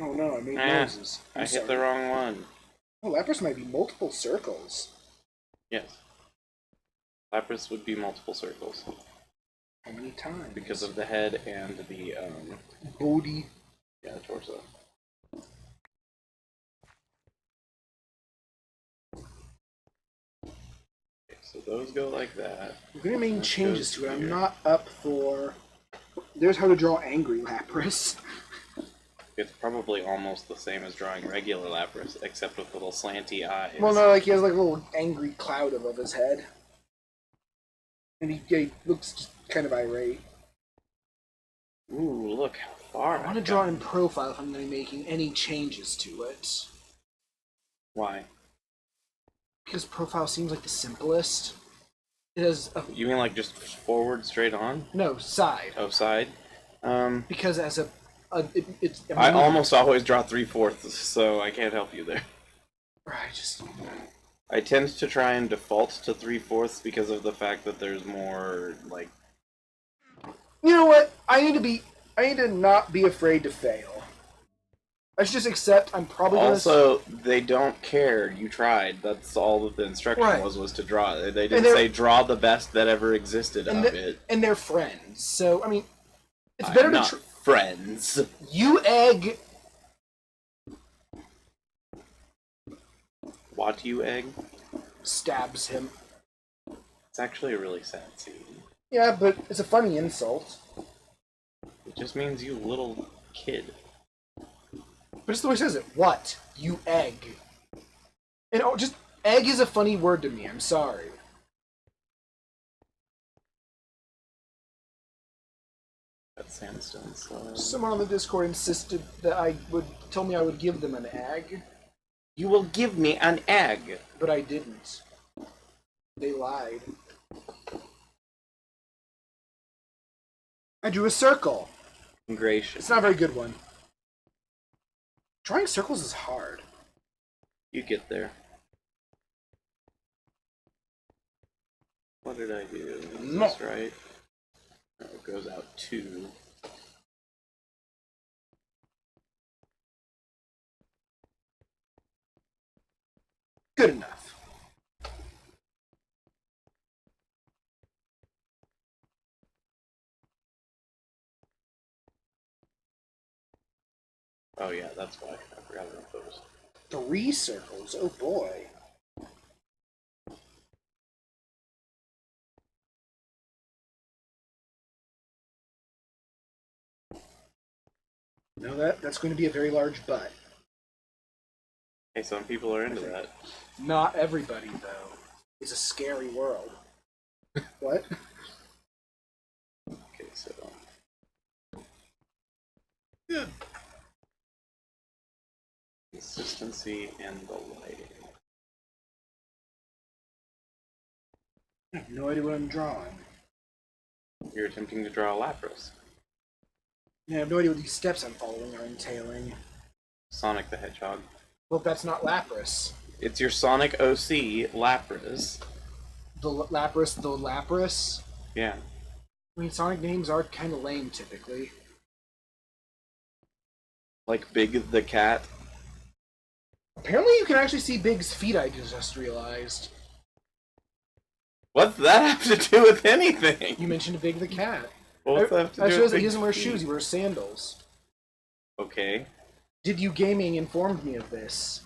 Oh no, I made noses. I hit the wrong one. Oh, Lapras might be multiple circles. Yes. Lapras would be multiple circles. How many times? Because of the head and the, booty. yeah, the torso. Okay, so those go like that. We're gonna make changes to it. I'm not up for... There's How to Draw Angry Lapras. It's probably almost the same as drawing regular Lapras, except with little slanty eyes. Well, no, like he has like a little angry cloud above his head. And he looks just kind of irate. Ooh, look how far I want to draw in profile if I'm going to be making any changes to it. Why? Because profile seems like the simplest. It has a... You mean like just forward, straight on? No, side. Oh, side? Because as it's... I almost always draw 3/4, so I can't help you there. I tend to try and default to 3/4 because of the fact that there's more, like... You know what? I need to not be afraid to fail. I should just accept I'm probably Also, they don't care. You tried. That's all that the instruction was to draw. They didn't say draw the best that ever existed of it. And they're friends. So, I mean, it's better not to... friends. You egg... What you egg? Stabs him. It's actually a really sad scene. Yeah, but it's a funny insult. It just means you little kid. But it's the way he says it. What? You egg. And just egg is a funny word to me. I'm sorry. That sandstone slide. Someone on the Discord insisted that told me I would give them an egg. You will give me an egg. But I didn't. They lied. I drew a circle. Gracious. It's not a very good one. Drawing circles is hard. You get there. What did I do? Is this right? Oh, it goes out 2. Good enough. Oh yeah, that's why. I forgot about those. 3 circles? Oh boy. No, that's going to be a very large butt. Hey, some people are into that. Not everybody, though. It's a scary world. What? Okay, so... Good. Consistency and the lighting. I have no idea what I'm drawing. You're attempting to draw a Lapras. I have no idea what these steps I'm following are entailing. Sonic the Hedgehog. Well, that's not Lapras. It's your Sonic OC, Lapras. the Lapras. Yeah. I mean, Sonic names are kind of lame typically. Like Big the Cat. Apparently, you can actually see Big's feet. I just realized. What's that have to do with anything? You mentioned Big the cat. What's that have to I do shows with that he Big doesn't wear feet? shoes. He wears sandals. Okay. Did You Gaming informed me of this.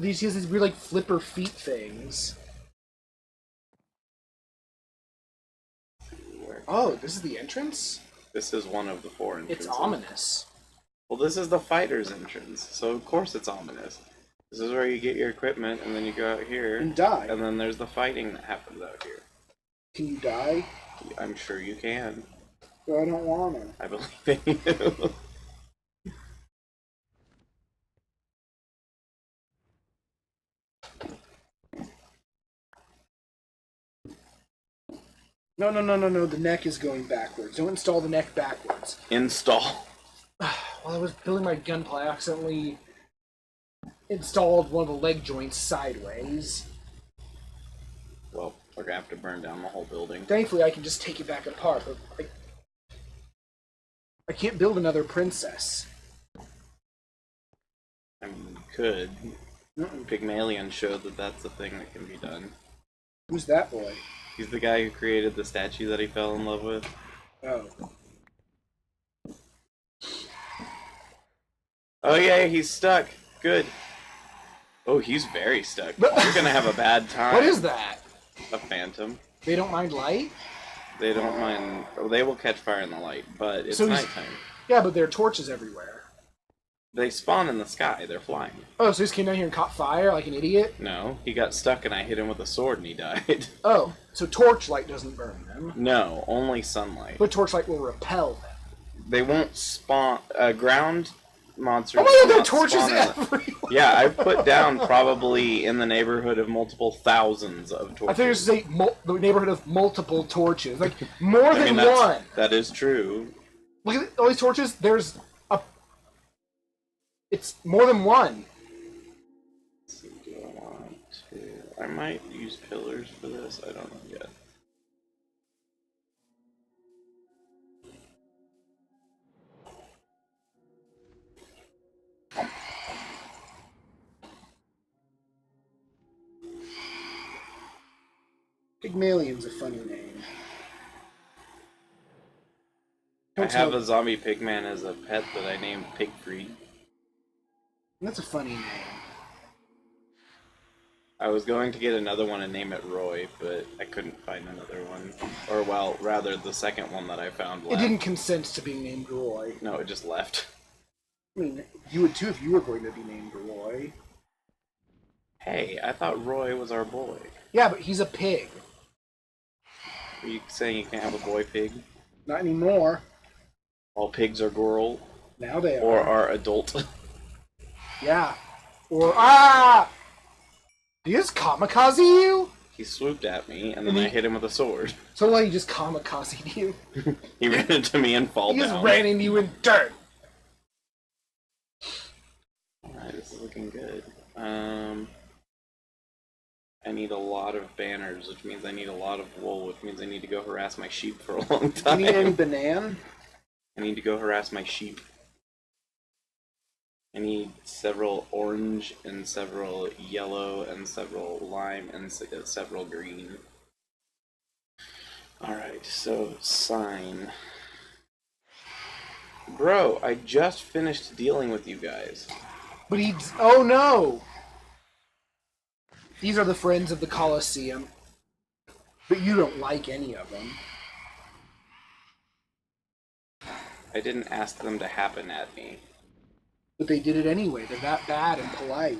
He has these weird, like, flipper feet things. Oh, this is the entrance? This is one of the 4 entrances. It's ominous. Well, this is the fighter's entrance, so of course it's ominous. This is where you get your equipment, and then you go out here. And die. And then there's the fighting that happens out here. Can you die? I'm sure you can. But I don't want to. I believe in you. No. The neck is going backwards. Don't install the neck backwards. Install. While I was building my gunpla, I accidentally installed one of the leg joints sideways. Well, we're gonna have to burn down the whole building. Thankfully, I can just take it back apart, but I can't build another princess. I mean, you could. Mm-mm. Pygmalion showed that that's a thing that can be done. Who's that boy? He's the guy who created the statue that he fell in love with. Oh. Oh yeah, he's stuck. Good. Oh, he's very stuck. You're gonna have a bad time. What is that? A phantom. They don't mind light? They don't mind. Oh, they will catch fire in the light, but it's So he's- nighttime. Yeah, but there are torches everywhere. They spawn in the sky. They're flying. Oh, so he just came down here and caught fire like an idiot? No, he got stuck and I hit him with a sword and he died. Oh, so torchlight doesn't burn them. No, only sunlight. But torchlight will repel them. They won't spawn. Ground monsters. Oh my god, will there are not torches spawn in the- everywhere! Yeah, I've put down probably in the neighborhood of multiple thousands of torches. I think there's the neighborhood of multiple torches. Like, more than that's- one! That is true. Look at all these torches, there's a... It's more than one. Let's see, do I want to... I might use pillars for this. I don't know yet. Pygmalion's a funny name. I have a zombie pigman as a pet that I named Pigfried. That's a funny name. I was going to get another one and name it Roy, but I couldn't find another one. Or, well, rather, the second one that I found left. It didn't consent to being named Roy. No, it just left. I mean, you would too if you were going to be named Roy. Hey, I thought Roy was our boy. Yeah, but he's a pig. Are you saying you can't have a boy pig? Not anymore. All pigs are girl, Now they are. or are adult. Yeah. Or, ah! Did he just kamikaze you? He swooped at me, and then And I he- hit him with a sword. So like he just kamikazed you? He ran into me and fall He just down. ran into you in dirt. Alright, this is looking good. I need a lot of banners, which means I need a lot of wool, which means I need to go harass my sheep for a long Do you time. need any banana? I need to go harass my sheep. I need several orange and several yellow and several lime and several green. Alright, so sign. Bro, I just finished dealing with you guys. But he's... Oh no! These are the friends of the Colosseum. But you don't like any of them. I didn't ask them to happen at me. But they did it anyway. They're that bad and polite.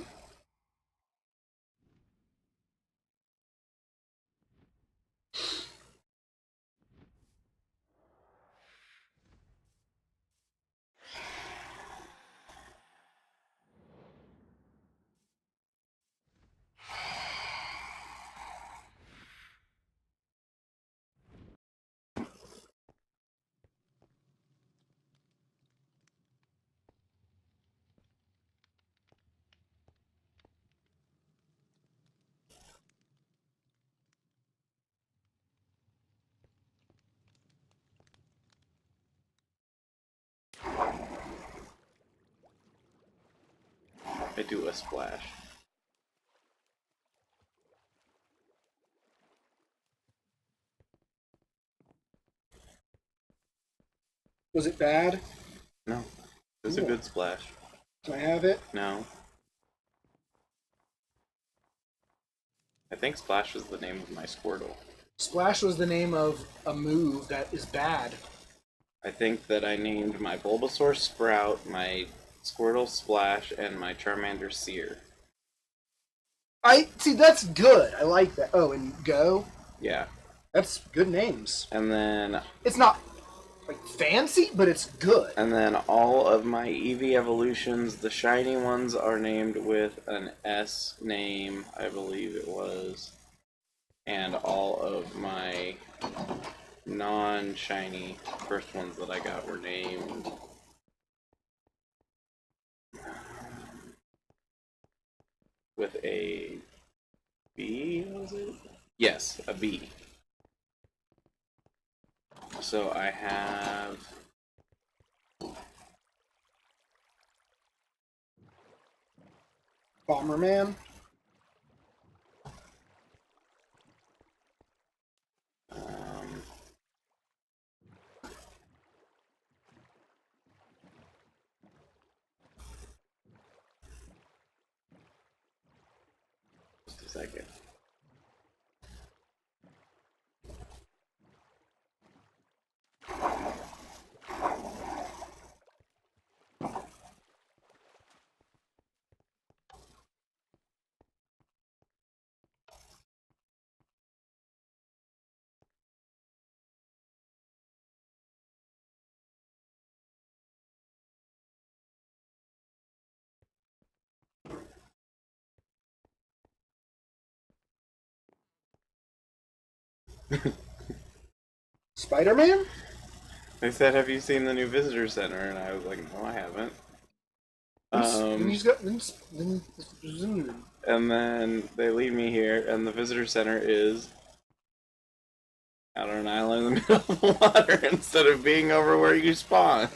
I do a splash. Was it bad? No. It was a Cool. good splash. Can I have it? No. I think Splash was the name of my Squirtle. Splash was the name of a move that is bad. I think that I named my Bulbasaur Sprout, my Squirtle Splash, and my Charmander Seer. I see. That's good. I like that. Oh, and Go. Yeah. That's good names. And then It's not like fancy, but it's good. all of my Eevee evolutions, the shiny ones are named with an S name, I believe it was. And all of my non-shiny first ones that I got were named with a B, was it? Yes, a B. So I have Bomberman. um, just a second. Spider-Man. They said, "Have you seen the new visitor center?" And I was like, "No, I haven't." Then he's got. And then they lead me here, and the visitor center is out on an island in the middle of the water instead of being over where you spawn.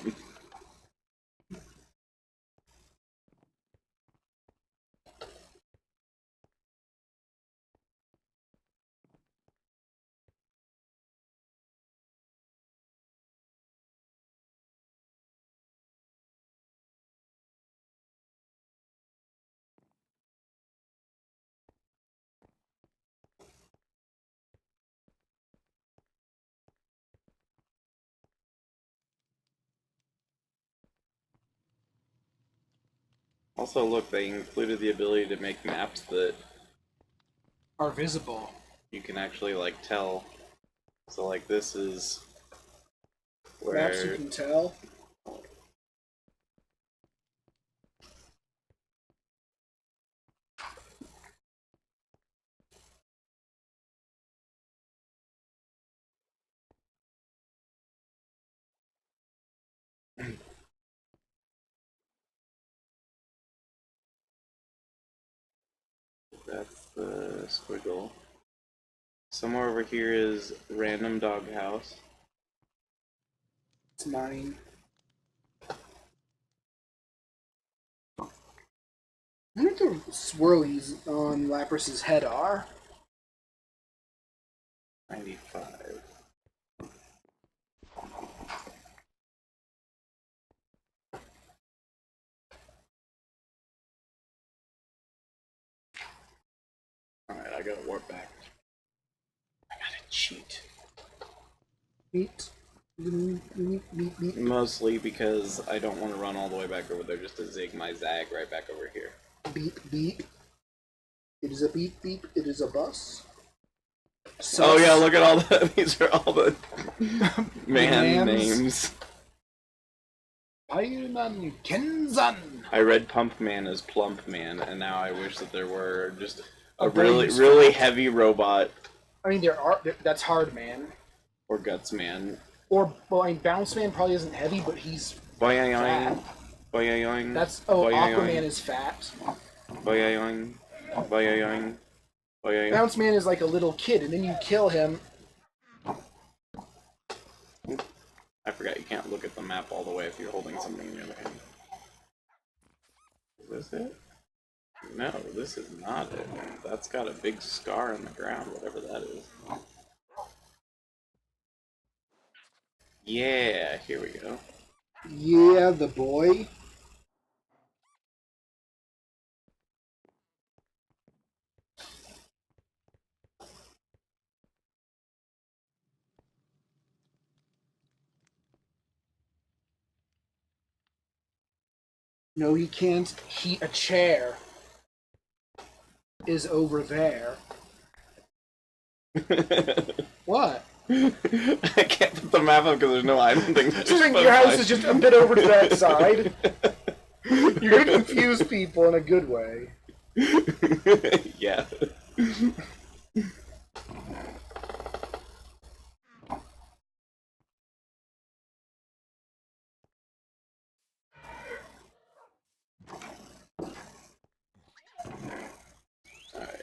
Also, look, they included the ability to make maps that Are visible. you can actually, like, tell. So, like, this is Perhaps you where... can tell. That's the squiggle. Somewhere over here is random doghouse. It's mine. I wonder what the swirlies on Lapras's head are. 95. Alright, I gotta warp back. I gotta cheat. Beat. Beat. Mostly because I don't want to run all the way back over there just to zig my zag right back over here. Beep. It is a beep. It is a bus. Oh yeah, look at all the... These are all the man Mans. names. Fireman Kenzan. I read Pump Man as Plump Man, and now I wish that there were just a brain really heavy robot. I mean, that's Hard Man. Or Guts Man. Or, well, I mean, Bounce Man probably isn't heavy, but he's fat. Boing. That's, Boing. Aquaman is fat. Boing. Bounce Man is like a little kid, and then you kill him. I forgot you can't look at the map all the way if you're holding something in your other hand. Is this it? No, this is not it. That's got a big scar in the ground, whatever that is. Yeah, here we go. Yeah, the boy. No, he can't heat a chair. Is over there. What? I can't put the map up because there's no item thing. Your house is just a bit over to that side. You're gonna confuse people in a good way. Yeah. Alright.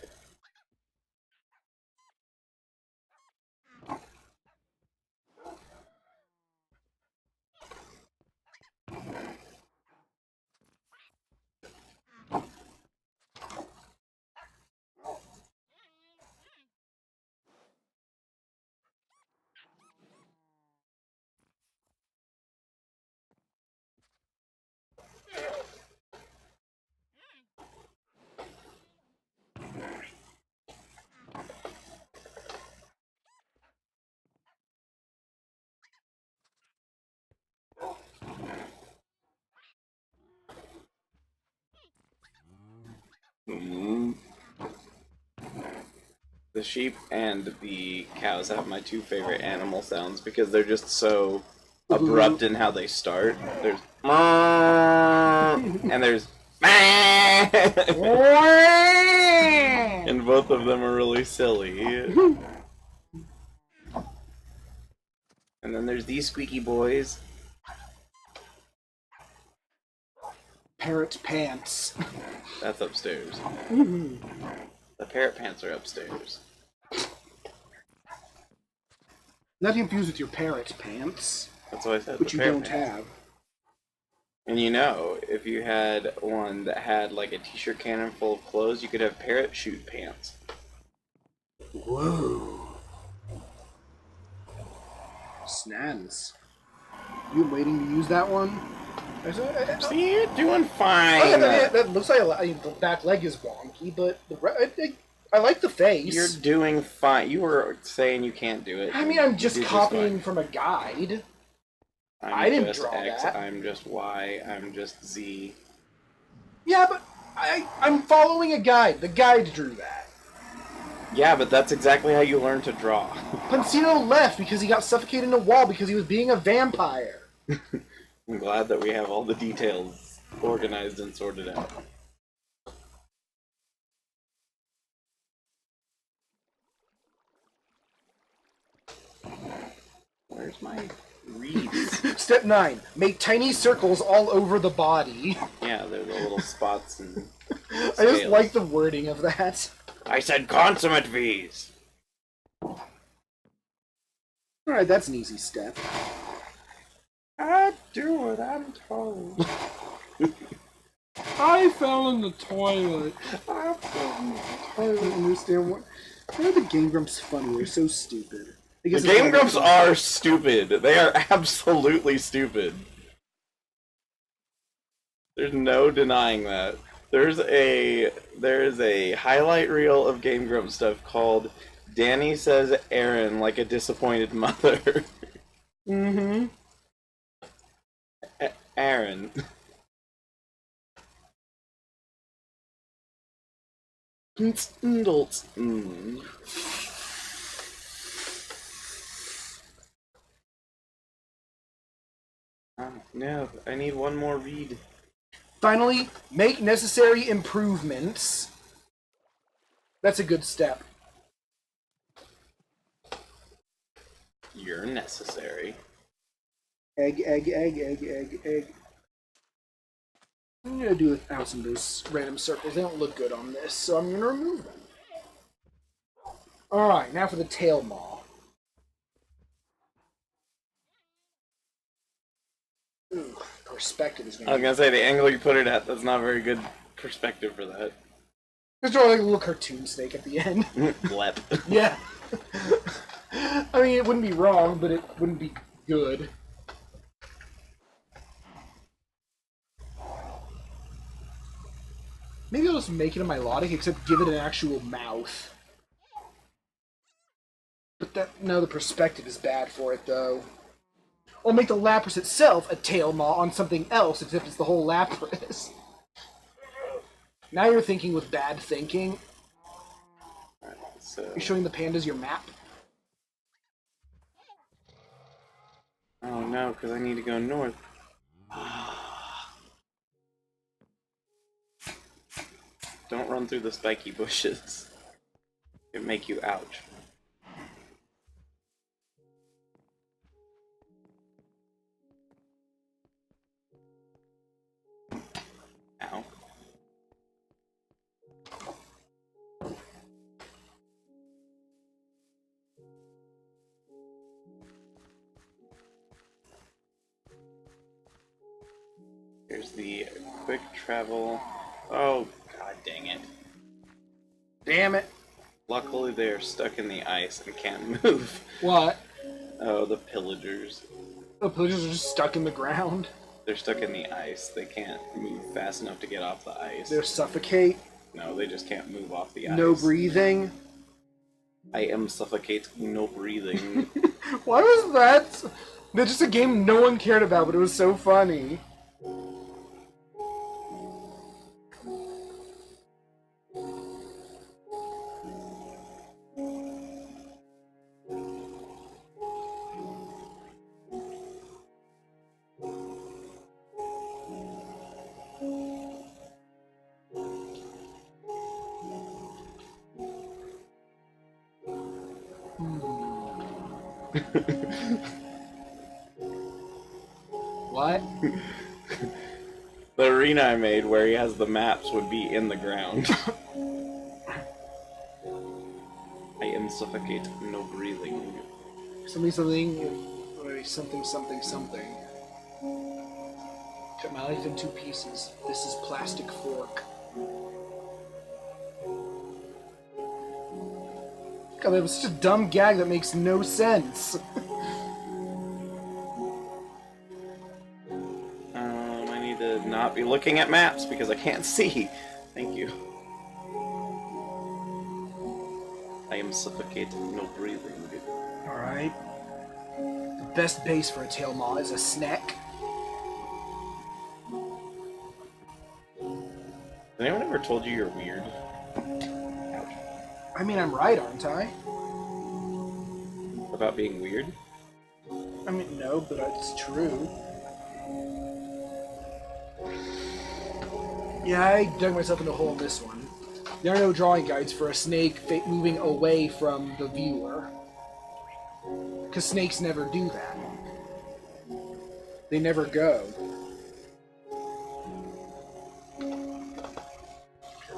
Mm. The sheep and the cows have my two favorite animal sounds because they're just so abrupt in how they start. There's and there's and both of them are really silly. And then there's these squeaky boys. Parrot pants. That's upstairs. The parrot pants are upstairs. Not confused with your parrot pants, That's what I said. which the you parrot don't pants. have. And you know, if you had one that had like a t-shirt cannon full of clothes, you could have parachute pants. Whoa. Snans. You waiting to use that one? See, you're doing fine. That looks like the back leg is wonky, but I like the face. You're doing fine. You were saying you can't do it. I mean, I'm just You did copying fine. from a guide. I'm I didn't just draw X, that. I'm just Y, I'm just Z. Yeah, but I'm following a guide. The guide drew that. Yeah, but that's exactly how you learn to draw. Pansino left because he got suffocated in a wall because he was being a vampire. I'm glad that we have all the details organized and sorted out. Where's my reeds? Step 9. Make tiny circles all over the body. Yeah, they're the little spots and I just scales. like the wording of that. I said consummate V's! Alright, that's an easy step. I do what I'm told. I fell in the toilet. I don't understand what... Why are the Game Grumps funny? They're so stupid. I guess The it's Game not Grumps are stupid. They are absolutely stupid. There's no denying that. There's a highlight reel of Game Grumps stuff called Danny Says Aaron Like a Disappointed Mother. Mm-hmm. Aaron. Mm. Oh, no, I need one more read. Finally, make necessary improvements. That's a good step. You're necessary. Egg, egg, egg, egg, egg, egg. I'm gonna do without some of those random circles. They don't look good on this, so I'm gonna remove them. Alright, now for the tail maw. Ooh, perspective is I gonna was gonna say, the angle you put it at, that's not very good perspective for that. Just draw like a little cartoon snake at the end. Blep. Yeah. I mean, it wouldn't be wrong, but it wouldn't be good. Maybe I'll just make it a Milotic, except give it an actual mouth. But that no, the perspective is bad for it, though. Or make the Lapras itself a tail maw on something else, except it's the whole Lapras. Now you're thinking with bad thinking. Alright, so... You're showing the pandas your map. Oh no, because I need to go north. Don't run through the spiky bushes. It make you ouch. Ow. Here's the quick travel. Oh, god dang it. Damn it. Luckily they're stuck in the ice and can't move. What? Oh, the pillagers. The pillagers are just stuck in the ground. They're stuck in the ice. They can't move fast enough to get off the ice. They suffocate. No, they just can't move off the ice. No breathing. I am suffocate, no breathing. Why was that? That's just a game no one cared about, but it was so funny. What? The arena I made where he has the maps would be in the ground. I am suffocate, no breathing. Something. Cut my life in 2 pieces. This is plastic fork. God, that was such a dumb gag that makes no sense. I need to not be looking at maps because I can't see. Thank you. I am suffocate, no breathing. Alright. The best base for a tail maw is a snack. Has anyone ever told you you're weird? Ouch. I mean, I'm right, aren't I? About being weird? I mean, no, but it's true. Yeah, I dug myself in a hole in this one. There are no drawing guides for a snake moving away from the viewer. Because snakes never do that. They never go.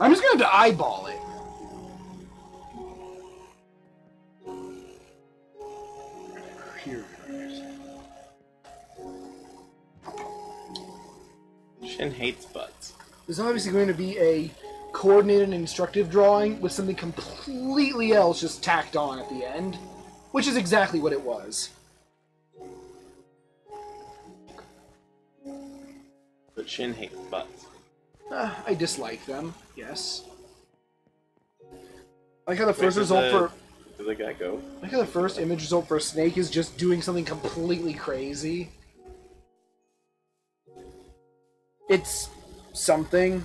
I'm just going to eyeball it. Here it is. Shin hates butts. There's obviously going to be a coordinated and instructive drawing with something completely else just tacked on at the end, which is exactly what it was. But Shin hates butts. I dislike them, yes. I like how the Wait, first result for... Did the guy go? I like how the first image result for a snake is just doing something completely crazy. It's something.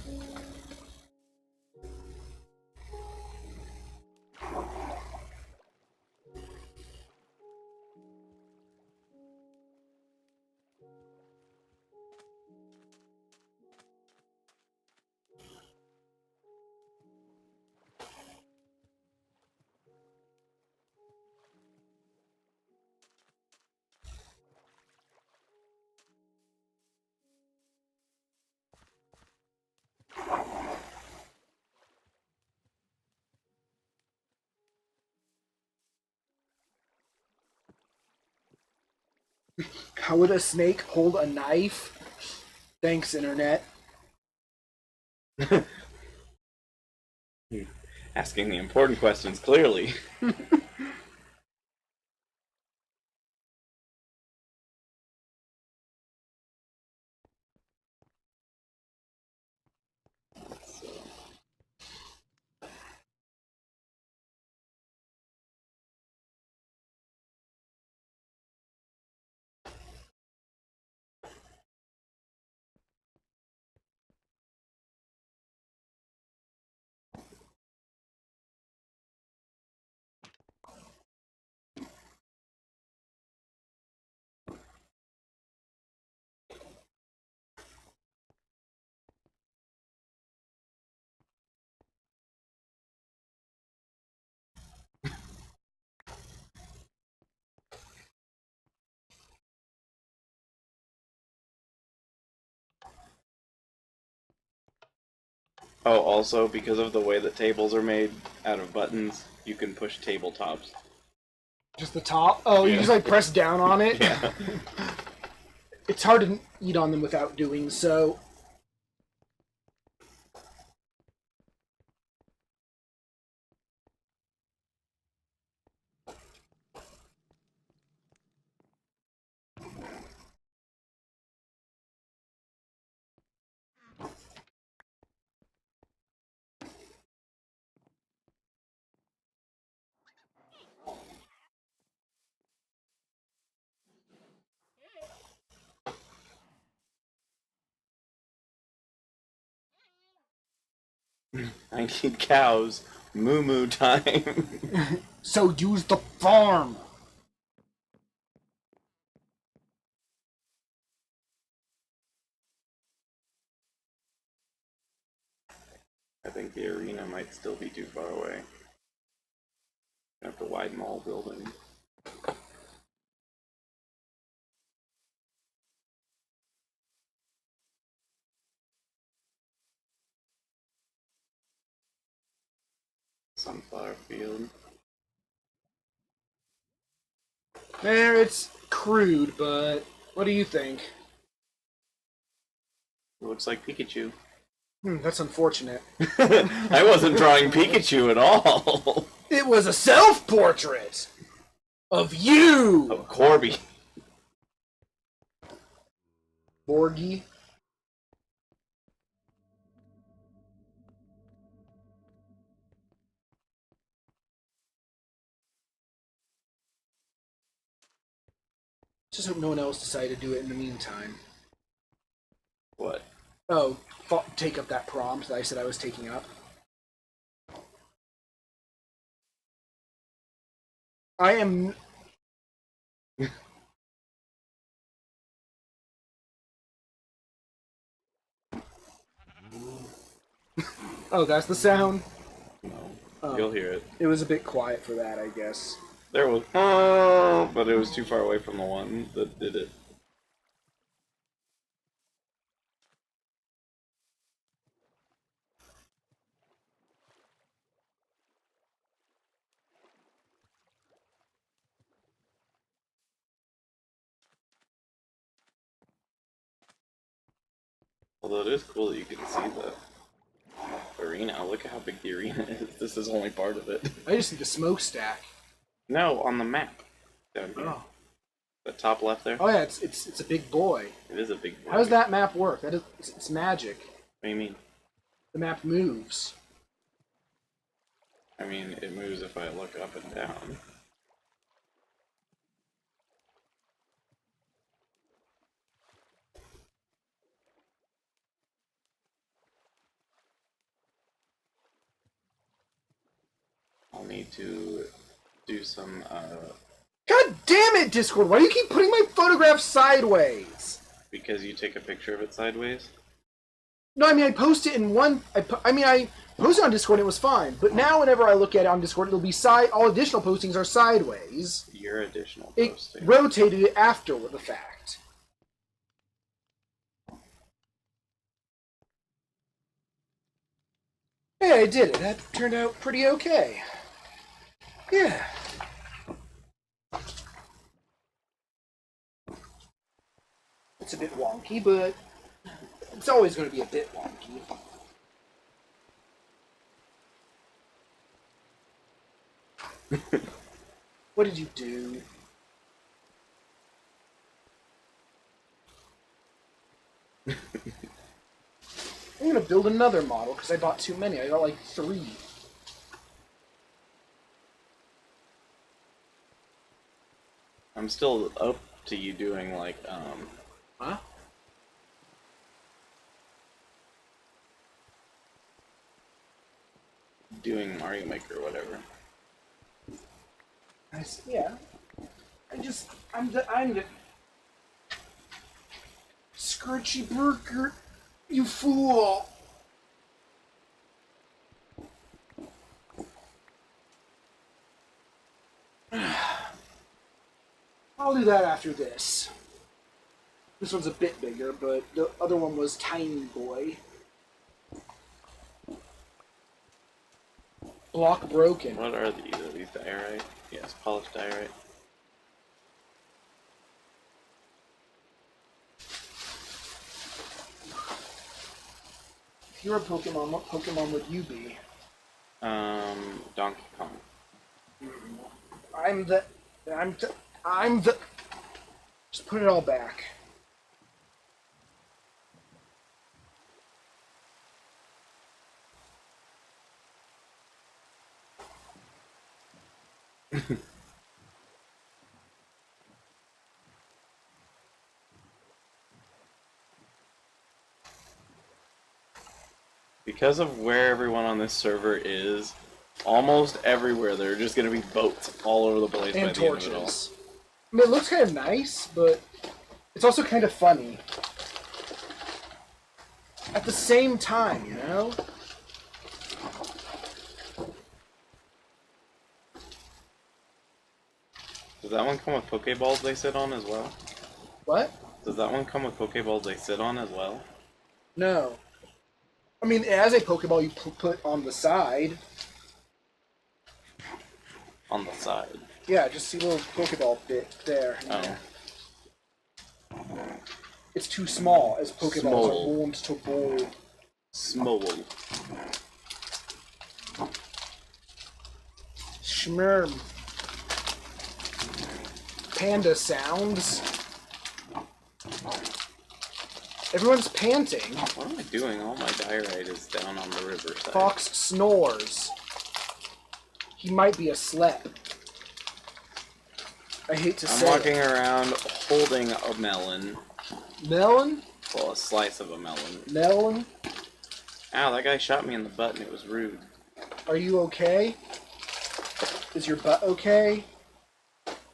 How would a snake hold a knife? Thanks, Internet. Asking the important questions clearly. Oh, also, because of the way that tables are made out of buttons, you can push tabletops. Just the top? Oh, you Yeah. just like press down on it? Yeah. It's hard to eat on them without doing so. I need cows. Moo moo time. So use the farm. I think the arena might still be too far away. I have to widen the whole building. Sunflower field. There, it's crude, but what do you think? It looks like Pikachu. That's unfortunate. I wasn't drawing Pikachu at all. It was a self-portrait of you, Oh, Corby. Borgie. Just hope no one else decided to do it in the meantime. What? Oh, take up that prompt that I said I was taking up. I am... Oh, that's the sound? No. Oh. You'll hear it. It was a bit quiet for that, I guess. There was, but it was too far away from the one that did it. Although it is cool that you can see the arena. Look at how big the arena is. This is only part of it. I just need a smokestack. No, on the map. Down here. Oh. The top left there. Oh yeah, it's a big boy. It is a big boy. How does that map work? That is, it's magic. What do you mean? The map moves. I mean, it moves if I look up and down. I'll need to do some, God damn it, Discord! Why do you keep putting my photograph sideways? because you take a picture of it sideways? No, I mean I post it in one. I posted on Discord and it was fine. But now whenever I look at it on Discord, it'll be side. All additional postings are sideways. Your additional It posting. rotated it after the fact. Hey, I did it. That turned out pretty okay. Yeah. It's a bit wonky, but it's always going to be a bit wonky. What did you do? I'm gonna build another model because I bought too many. I got like 3. I'm still up to you doing like Huh? doing Mario Maker or whatever. Yeah. I'm the Scritchy Burger, you fool! I'll do that after this. This one's a bit bigger, but the other one was Tiny Boy. Block broken. What are these? Are these diorite? Yes, polished diorite. If you're a Pokemon, what Pokemon would you be? Donkey Kong. I'm the... I'm the... Just put it all back. Because of where everyone on this server is, almost everywhere there are just gonna be boats all over the place And by the end of it all. torches. I mean, it looks kind of nice, but it's also kind of funny. At the same time, you know? Does that one come with Pokeballs they sit on as well? What? Does that one come with Pokeballs they sit on as well? No. I mean, as a Pokeball you put on the side. On the side. Yeah, just see a little Pokeball bit there. Oh. It's too small, as Pokeballs Small. are wont to ball. Smole. Schmerm. Panda sounds. Everyone's panting. What am I doing? All my diorite is down on the riverside. Fox snores. He might be asleep. I hate to I'm say walking it. around holding a melon. Melon? Well, a slice of a melon. Melon? Ow, that guy shot me in the butt and it was rude. Are you okay? Is your butt okay?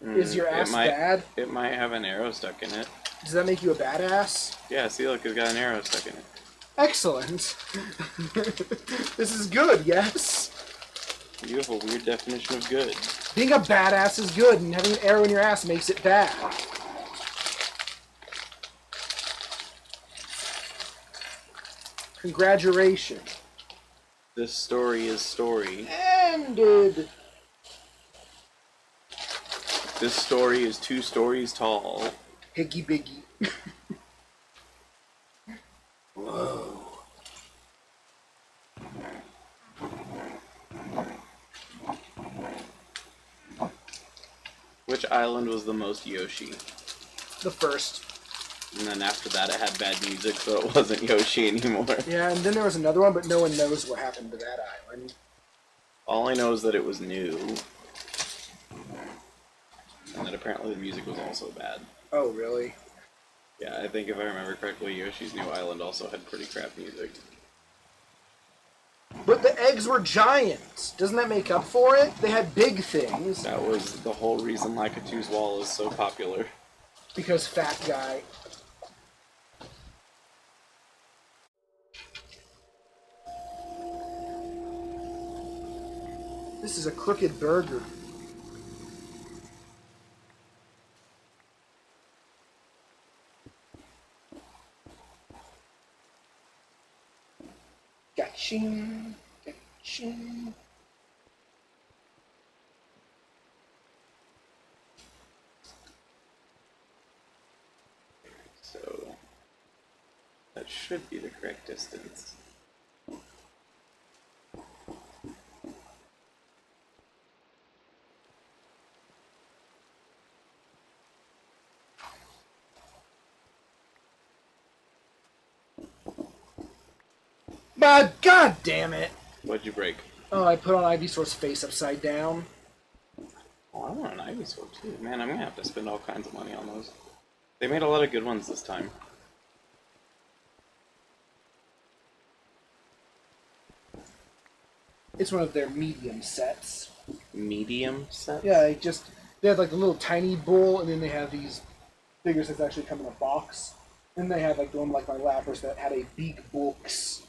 Is your ass bad? It might have an arrow stuck in it. Does that make you a badass? Yeah, see, look, it's got an arrow stuck in it. Excellent. This is good, yes? You have a weird definition of good. Being a badass is good, and having an arrow in your ass makes it bad. Congratulations. This story is story. Ended. This story is 2 stories tall. Higgy biggy. Whoa. Which island was the most Yoshi? The first. And then after that it had bad music, so it wasn't Yoshi anymore. Yeah, and then there was another one, but no one knows what happened to that island. All I know is that it was new. And that apparently the music was also bad. Oh, really? Yeah, I think if I remember correctly, Yoshi's New Island also had pretty crap music. But the eggs were giant. Doesn't that make up for it? They had big things. That was the whole reason Lakitu's Wall is so popular. Because fat guy. This is a crooked burger. Gotcha. Gotcha. So, that should be the correct distance. But god damn it! What'd you break? Oh, I put on Ivysaur's face upside down. Oh, I want an Ivysaur too. Man, I'm gonna have to spend all kinds of money on those. They made a lot of good ones this time. It's one of their medium sets. Medium sets? Yeah, they have like a little tiny bull, and then they have these figures that actually come in a box. Then they have like the one like my Lapras that had a big box.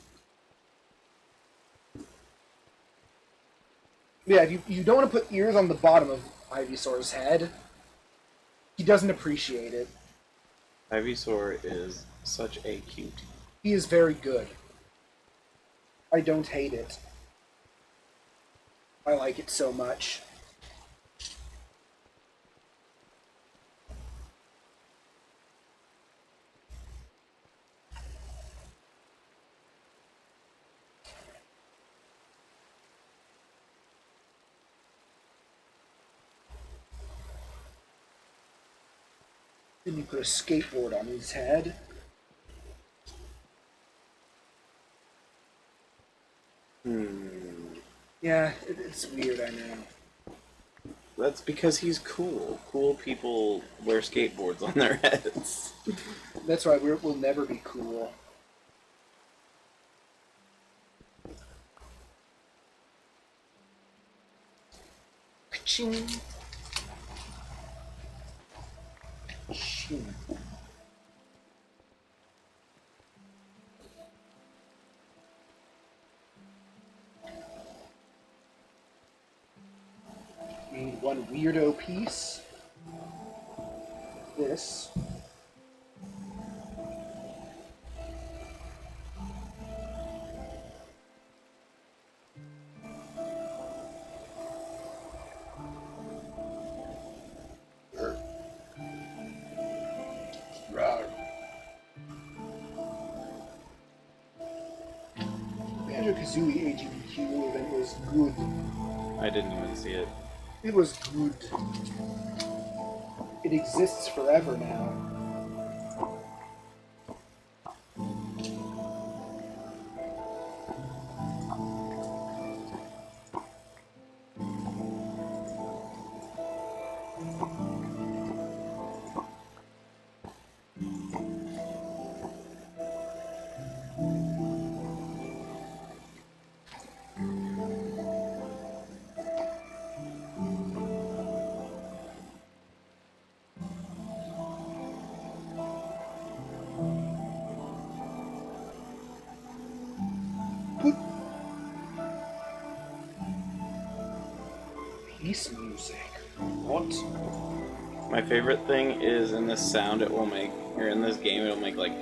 Yeah, you don't want to put ears on the bottom of Ivysaur's head. He doesn't appreciate it. Ivysaur is such a cutie. He is very good. I don't hate it. I like it so much. Then you put a skateboard on his head. Yeah, it's weird, I know. That's because he's cool. Cool people wear skateboards on their heads. That's why we'll never be cool. Ka-ching. Ching. Need one weirdo piece. This. Banjo-Kazooie AGDQ event was good. I didn't even see it. It was good. It exists forever now. Peace music. What? My favorite thing is in this sound it will make, or in this game it'll make like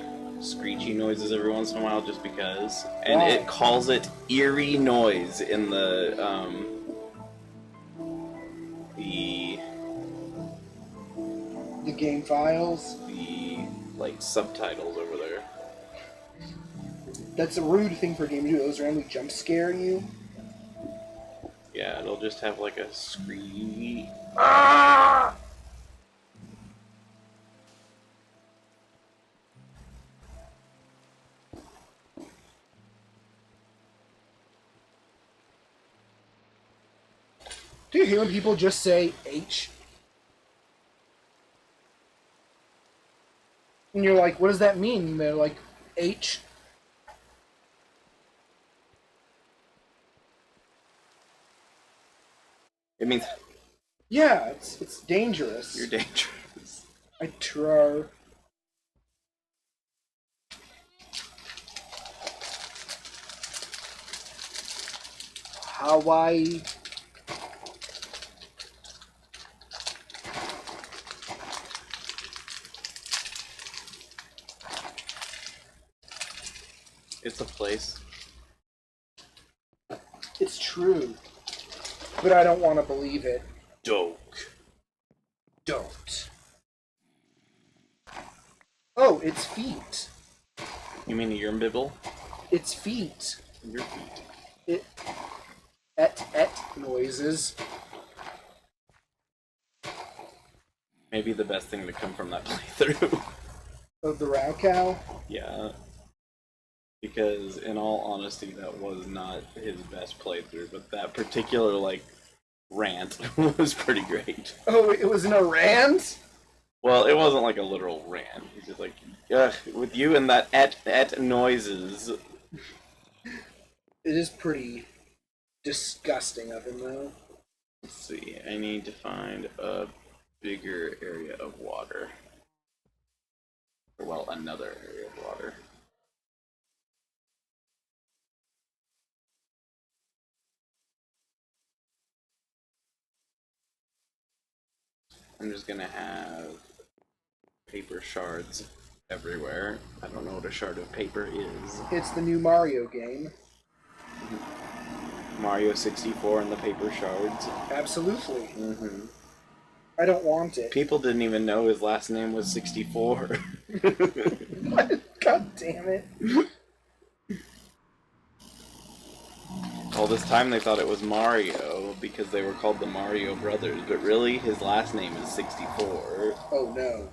screechy noises every once in a while just because. And it calls it eerie noise in the The game files? the like subtitles over there. That's a rude thing for a game to do. Those randomly jump scare you. Yeah, it'll just have like a screech. Do you hear when people just say H? And you're like, what does that mean? And they're like, H. It means Yeah, it's dangerous. you're dangerous. I try. Hawaii. It's a place. It's true. But I don't want to believe it. Doke. Don't. Oh, it's feet. You mean your bibble? It's feet. Your feet. It. Et noises. Maybe the best thing to come from that playthrough. Of the Rao Cow. Yeah. Because, in all honesty, that was not his best playthrough, but that particular, like, rant was pretty great. Oh, it was in a rant? Well, it wasn't like a literal rant. He's just like, ugh, with you and that et noises. It is pretty disgusting of him, though. Let's see, I need to find a bigger area of water. Well, another area of water. I'm just gonna have paper shards everywhere. I don't know what a shard of paper is. It's the new Mario game. Mario 64 and the paper shards. Absolutely. Mm-hmm. I don't want it. People didn't even know his last name was 64. God damn it. All this time they thought it was Mario because they were called the Mario Brothers, but really his last name is 64. Oh no.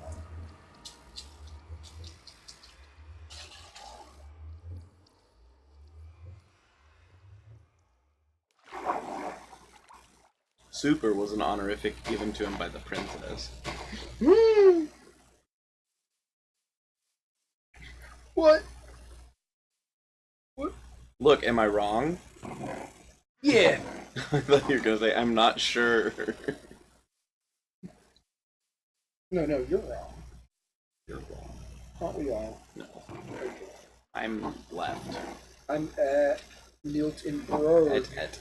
Super was an honorific given to him by the princess. What? Look, am I wrong? Yeah. I thought you were gonna say, I'm not sure. No, you're wrong. You're wrong. Aren't we all? No. I'm left. I'm at Milton Bro. Et.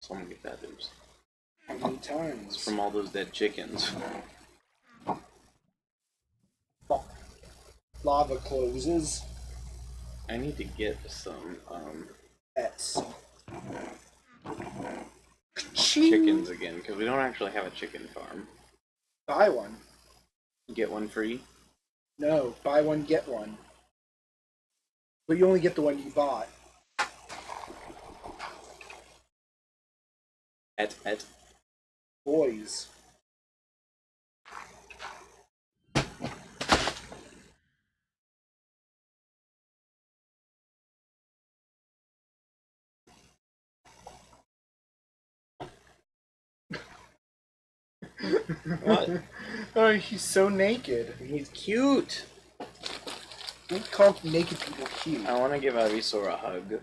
So many bathrooms. How many times? From all those dead chickens. Lava closes. I need to get some, S. chickens again, because we don't actually have a chicken farm. Buy one. Get one free? No, buy one, get one. But you only get the one you bought. Et. Boys. What? Oh, he's so naked. He's cute! We call naked people cute. I want to give Ivysaur a hug.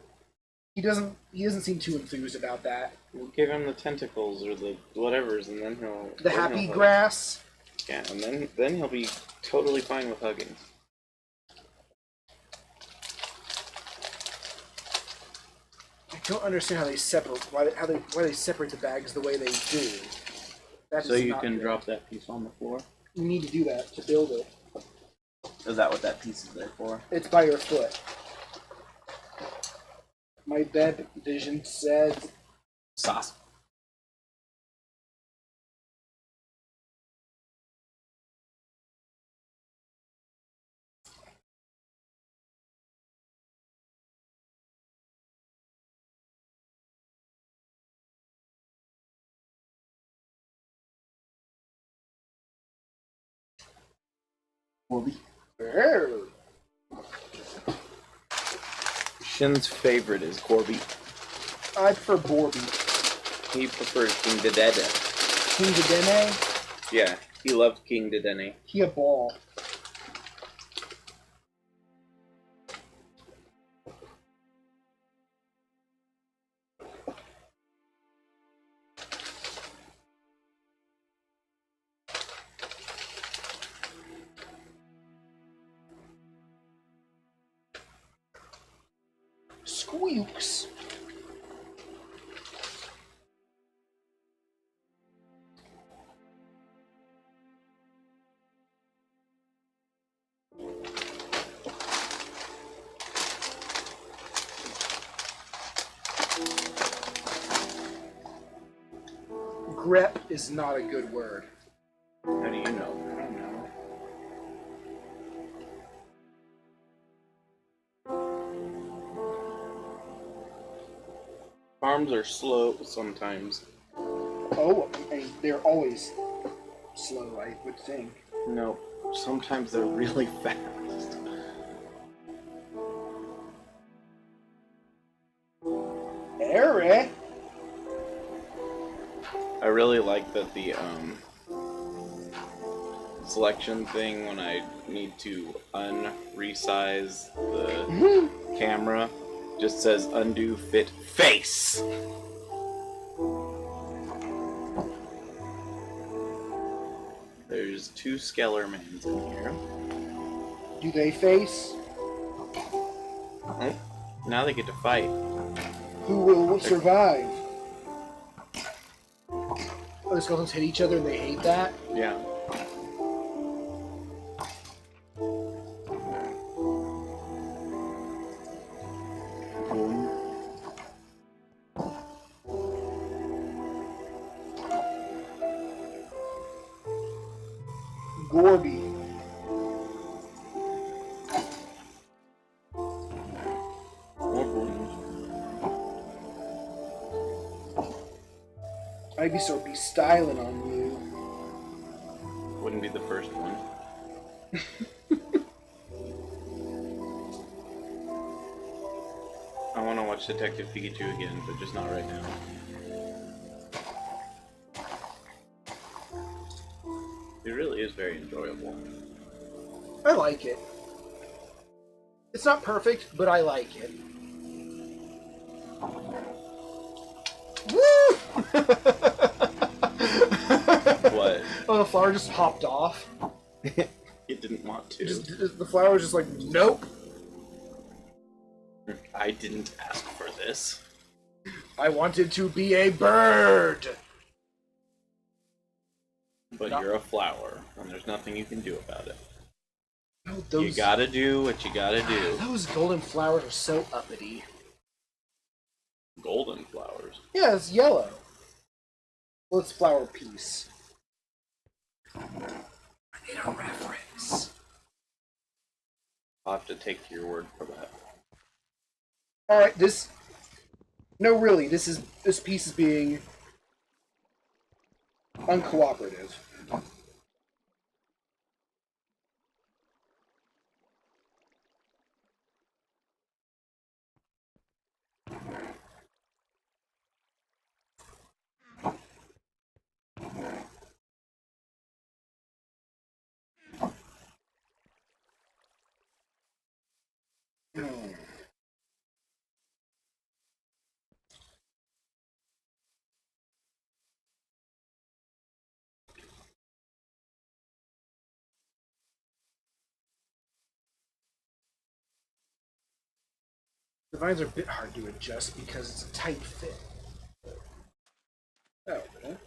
He doesn't seem too enthused about that. We'll give him the tentacles or the whatevers, and then he'll... The happy grass. Yeah, and then he'll be totally fine with hugging. I don't understand how they separate why they separate the bags the way they do. That So is you not can good. drop that piece on the floor? You need to do that to build it. Is that what that piece is there for? It's by your foot. My bed vision said Sauce. "Oh." Shin's favorite is Corby. I prefer Borby. He prefers King Dedede. King Dedenne, Yeah, he loved King Dedenne. he a ball. Squeaks. Grep is not a good word. How do you know? I don't know. Farms are slow sometimes. Oh, I mean, they're always slow, I would think. No, sometimes they're really fast. Eric! I really like that the selection thing when I need to unresize the camera just says undo fit face. There's 2 Skellermans in here. Do they face? Oh, now they get to fight. Who will survive? Oh, the skeletons hit each other and they hate that? Yeah. Gorby. More balloons. Ivysaur be styling on you. Wouldn't be the first one. I want to watch Detective Pikachu again, but just not right now. It really is very enjoyable. I like it. It's not perfect, but I like it. Woo! What? Oh, the flower just hopped off. It didn't want to. The flower was just like, nope. I didn't ask for this. I wanted to be a bird. But No. you're a flower, and there's nothing you can do about it. No, You gotta do what you gotta do. Those golden flowers are so uppity. Golden flowers. Yeah, it's yellow. Well, it's flower piece. I need a reference. I'll have to take your word for that. Alright, this... No, really, this piece is being... uncooperative. The vines are a bit hard to adjust because it's a tight fit. Oh, okay.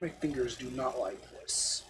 My fingers do not like this.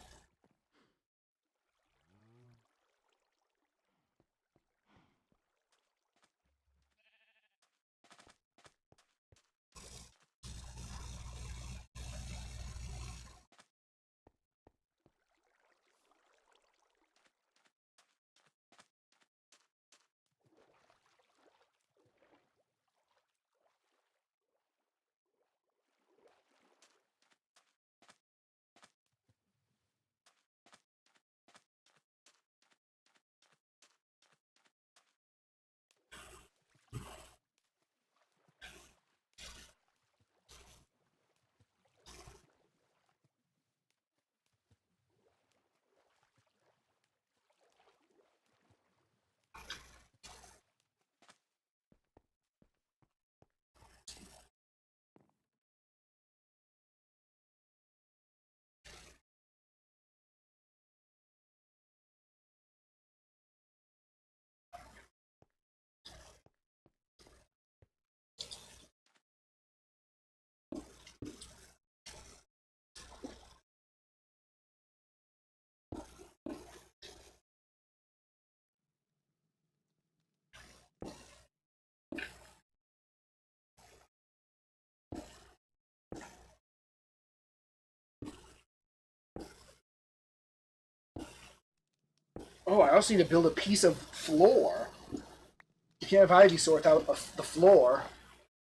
Oh, I also need to build a piece of floor. You can't have Ivysaur without the floor.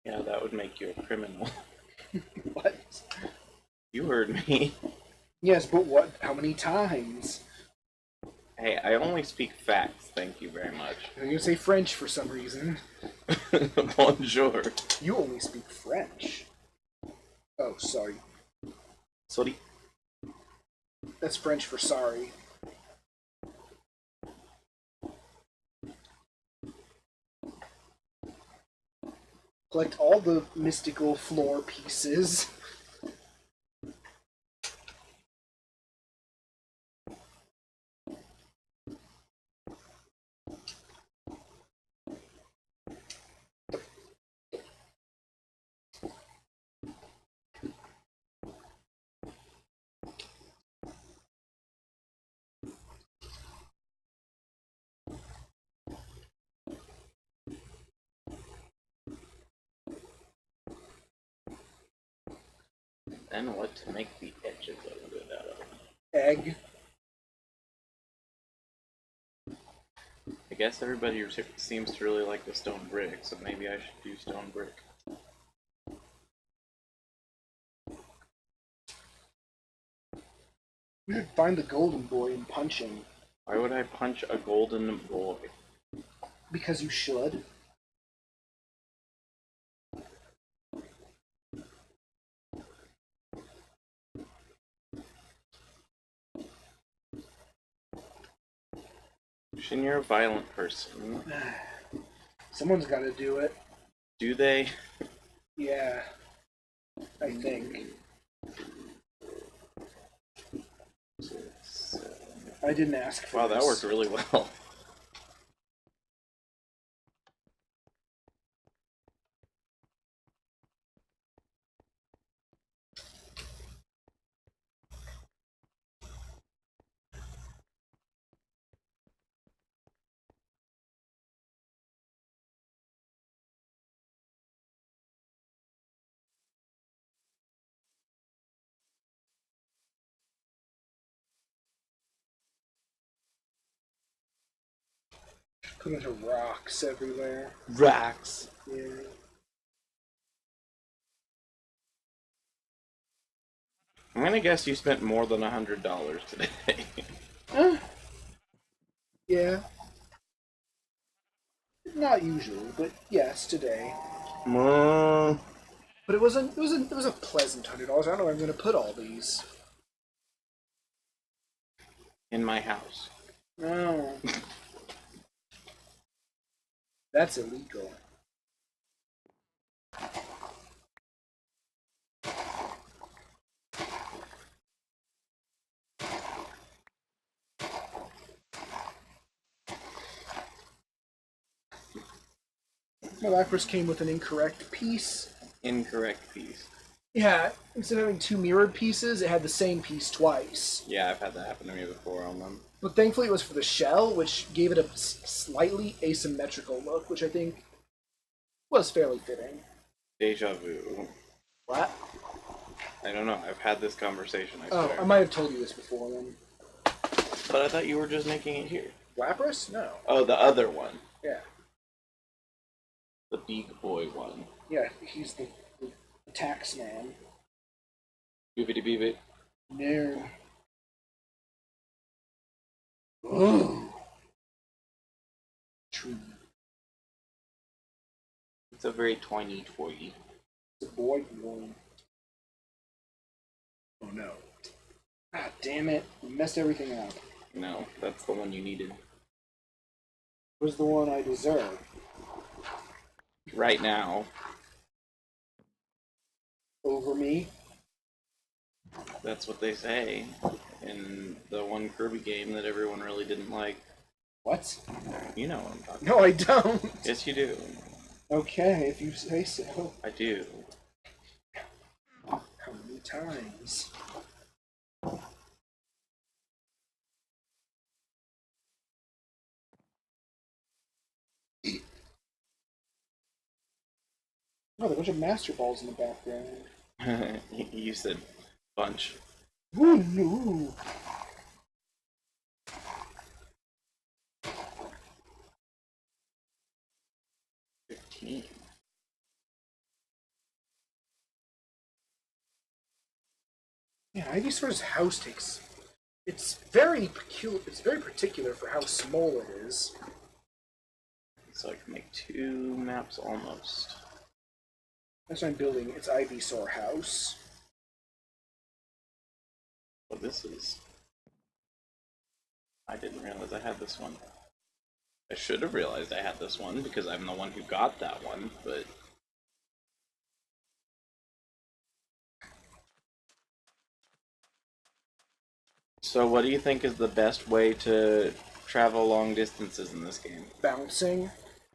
Yeah, that would make you a criminal. What? You heard me. Yes, but what? How many times? Hey, I only speak facts, thank you very much. You're gonna say French for some reason. Bonjour. You only speak French. Oh, sorry. Sorry. That's French for sorry. Collect all the mystical floor pieces. Then what to make the edges of it out of? Egg. I guess everybody seems to really like the stone brick, so maybe I should do stone brick. We should find the golden boy and punch him. Why would I punch a golden boy? Because you should. Shin, you're a violent person. Someone's got to do it. Do they? Yeah. I think. I didn't ask for Wow, this. that worked really well. Put a bunch of rocks everywhere. Racks. Yeah. I'm gonna guess you spent more than $100 today. Yeah. Not usually, but yes, today. But it was a pleasant $100. I don't know where I'm gonna put all these. In my house. No. That's illegal. My Lapras came with an incorrect piece. Incorrect piece. Yeah, instead of having two mirrored pieces, it had the same piece twice. Yeah, I've had that happen to me before on them. But thankfully it was for the shell, which gave it a slightly asymmetrical look, which I think was fairly fitting. Deja vu. What? I don't know, I've had this conversation, I Oh, swear. I might have told you this before then. But I thought you were just making it here. Lapras? No. Oh, the other one. Yeah. The big boy one. Yeah, he's the tax man. Boobity beebit. No. Ooh. Tree. It's a very tiny toy. It's a boy one. Oh no. Ah, damn it. You messed everything up. No, that's the one you needed. Was the one I deserved. Right now. Over me? That's what they say in the one Kirby game that everyone really didn't like. What? You know what I'm talking No, I don't. about. Yes, you do. Okay, if you say so. I do. How many times? Oh, there's a bunch of Master Balls in the background. You said bunch. Oh no! Yeah, Ivysaur's house takes. It's very peculiar. It's very particular for how small it is. So I can make 2 maps almost. That's what I'm building. It's Ivysaur house. Well, this is... I didn't realize I had this one. I should have realized I had this one because I'm the one who got that one, but... So what do you think is the best way to travel long distances in this game? Bouncing.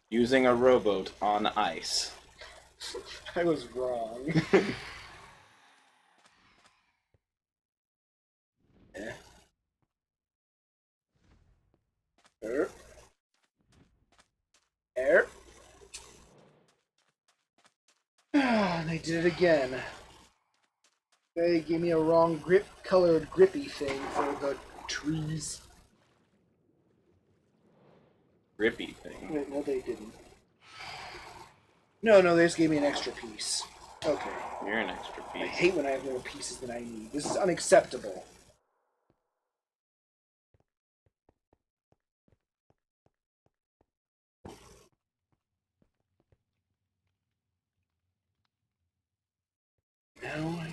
Using a rowboat on ice. I was wrong. Yeah. Air. And they did it again. They gave me a wrong colored grippy thing for the trees. Grippy thing. Wait, no, they didn't. No, they just gave me an extra piece. Okay. You're an extra I piece. hate when I have more pieces than I need. This is unacceptable. Now I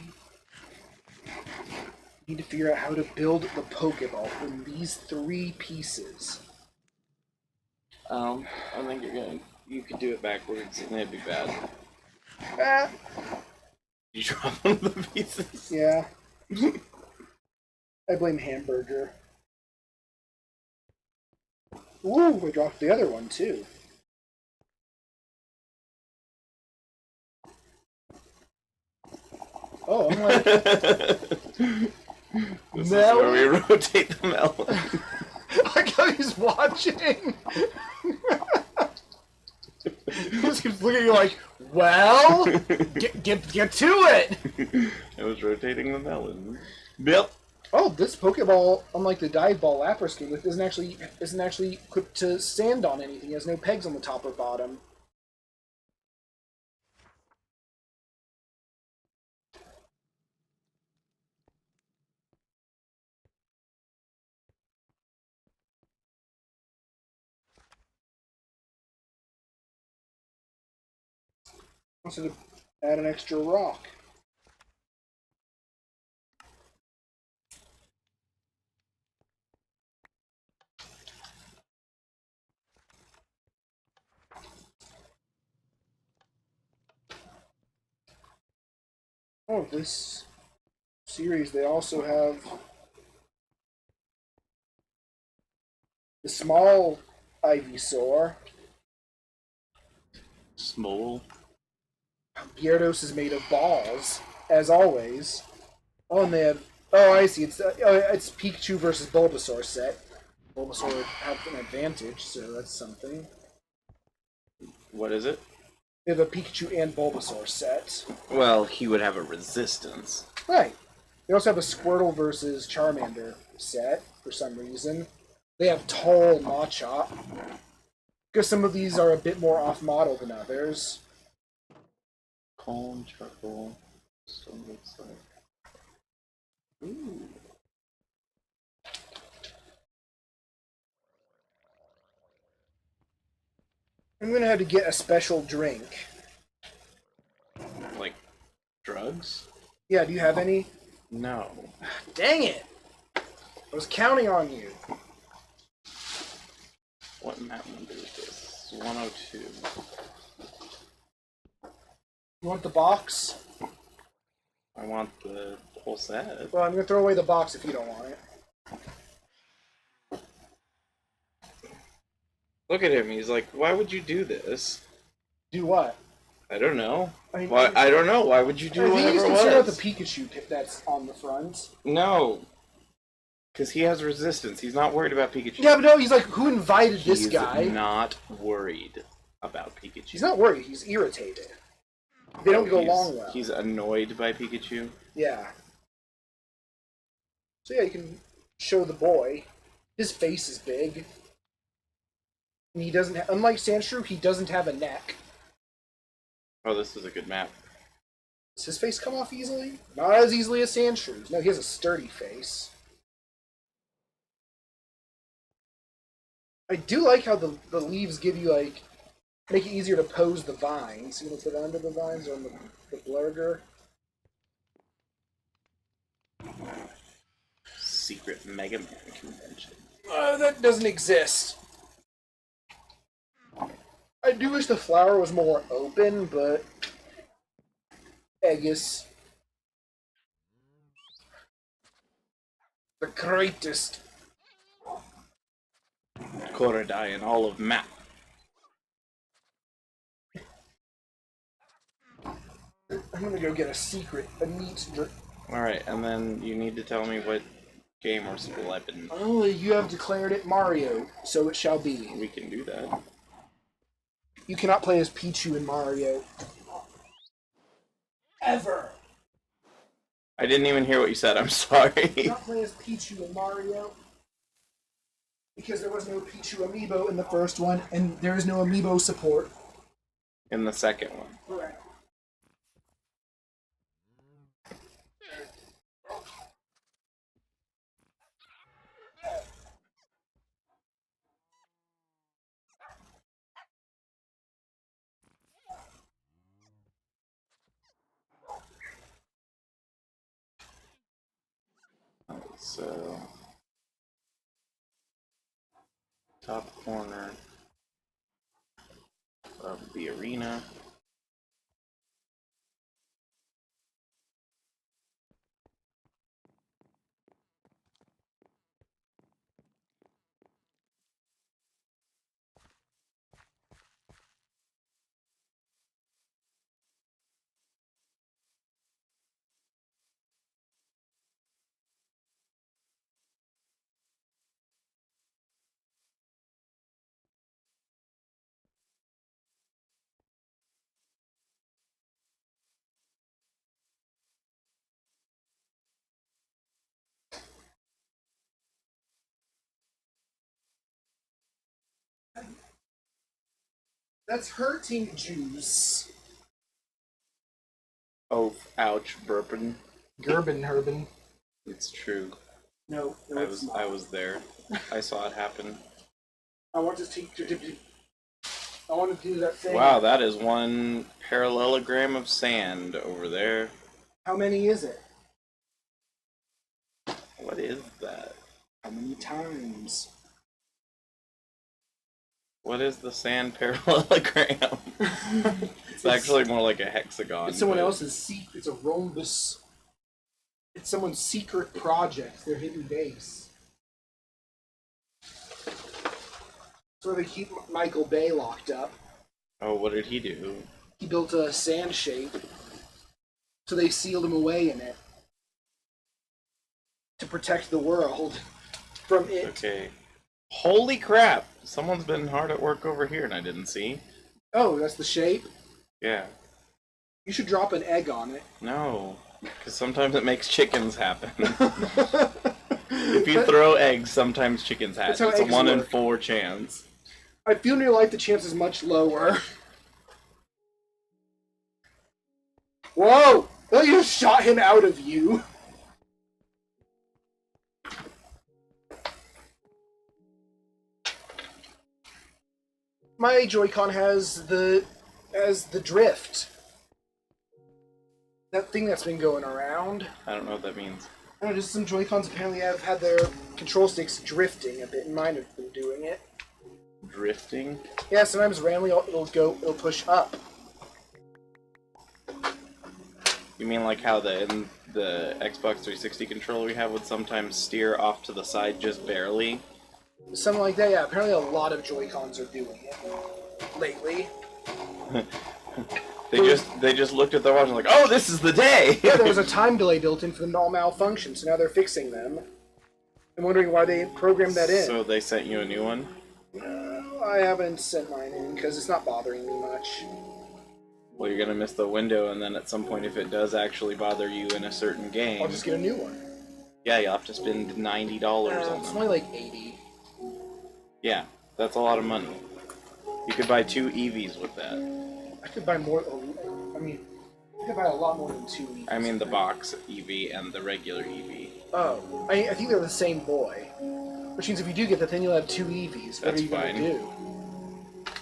need to figure out how to build the Pokeball from these 3 pieces. I think you could do it backwards and it'd be bad. Ah! You drop one of the pieces? Yeah. I blame Hamburger. Ooh, I dropped the other one too. Oh, I'm like... This is where we rotate the melon. I thought he's watching. He just keeps looking at you like, well, get to it. I was rotating the melon. Yep. Oh, this Pokeball, unlike the Dive Ball Lapras came with, isn't actually equipped to stand on anything. It has no pegs on the top or bottom. Also to add an extra rock. Oh, this series, they also have the small Ivysaur. Small. Gyarados is made of balls, as always. Oh, and they have... Oh, I see. It's Pikachu versus Bulbasaur set. Bulbasaur would have an advantage, so that's something. What is it? They have a Pikachu and Bulbasaur set. Well, he would have a resistance. Right. They also have a Squirtle versus Charmander set, for some reason. They have tall Machop. Because some of these are a bit more off-model than others. Calm charcoal. Still looks like. Ooh. I'm gonna have to get a special drink. Like drugs? Yeah, do you have any? No. Dang it! I was counting on you. What map number is this? 102. You want the box? I want the whole set. Well, I'm gonna throw away the box if you don't want it. Look at him. He's like, why would you do this? Do what? I don't know. I mean, Why? I don't know. Why would you do I think he's whatever concerned it about was? the Pikachu that's on the front. No. Because he has resistance. He's not worried about Pikachu. Yeah, but no, he's like, who invited this He's guy? not worried about Pikachu. He's not worried, he's irritated. They don't go along well. He's annoyed by Pikachu. Yeah. So yeah, you can show the boy. His face is big. And he doesn't unlike Sandshrew, he doesn't have a neck. Oh, this is a good map. Does his face come off easily? Not as easily as Sandshrews. No, he has a sturdy face. I do like how the leaves give you, like, make it easier to pose the vines. You want to put it under the vines or on the blurger? Secret Mega Man convention. That doesn't exist. I do wish the flower was more open, but I guess the greatest. Korodai and all of map. I'm gonna go get a neat drink. Alright, and then you need to tell me what game or school I've been. Oh, you have declared it Mario, so it shall be. We can do that. You cannot play as Pichu in Mario. Ever. I didn't even hear what you said, I'm sorry. You cannot play as Pichu in Mario. Because there was no Pichu amiibo in the first one, and there is no amiibo support. In the second one. Correct. So, top corner of the arena. That's hurting juice. Oh, ouch, burping. Gerben Herben. It's true. No, I was there. I saw it happen. I want to teach you. I want to do that thing. Wow, that is one parallelogram of sand over there. How many is it? What is that? How many times? What is the sand parallelogram? It's actually more like a hexagon. It's someone but- else's secret. It's a rhombus. It's someone's secret project. Their hidden base. So they keep Michael Bay locked up. Oh, what did he do? He built a sand shape. So they sealed him away in it. To protect the world from it. Okay. Holy crap! Someone's been hard at work over here and I didn't see. Oh, that's the shape? Yeah. You should drop an egg on it. No. Because sometimes it makes chickens happen. If you throw eggs, sometimes chickens hatch. That's how It's a eggs 1 in work. 4 chance. I feel in your life the chance is much lower. Whoa! Oh, you just shot him out of you. My Joy-Con has the drift. That thing that's been going around. I don't know what that means. I don't know, just some Joy-Cons apparently have had their control sticks drifting a bit, and mine have been doing it. Drifting? Yeah, sometimes randomly it'll push up. You mean like how in the Xbox 360 controller we have would sometimes steer off to the side just barely? Something like that, yeah. Apparently a lot of Joy-Cons are doing it lately. They just looked at their watch and like, oh, this is the day! Yeah, there was a time delay built in for them to all malfunction, so now they're fixing them. I'm wondering why they programmed that in. So they sent you a new one? I haven't sent mine in, because it's not bothering me much. Well, you're gonna miss the window, and then at some point, if it does actually bother you in a certain game... I'll just get a new one. Yeah, you'll have to spend $90 on It's them. only like 80. Yeah, that's a lot of money. You could buy 2 EVs with that. I could buy more. I mean, I think I buy a lot more than 2 Eevees. I mean the box Eevee and the regular Eevee. Oh, I think they're the same boy. Which means if you do get the thing, you'll have 2 Eevees. What That's are you fine. gonna do?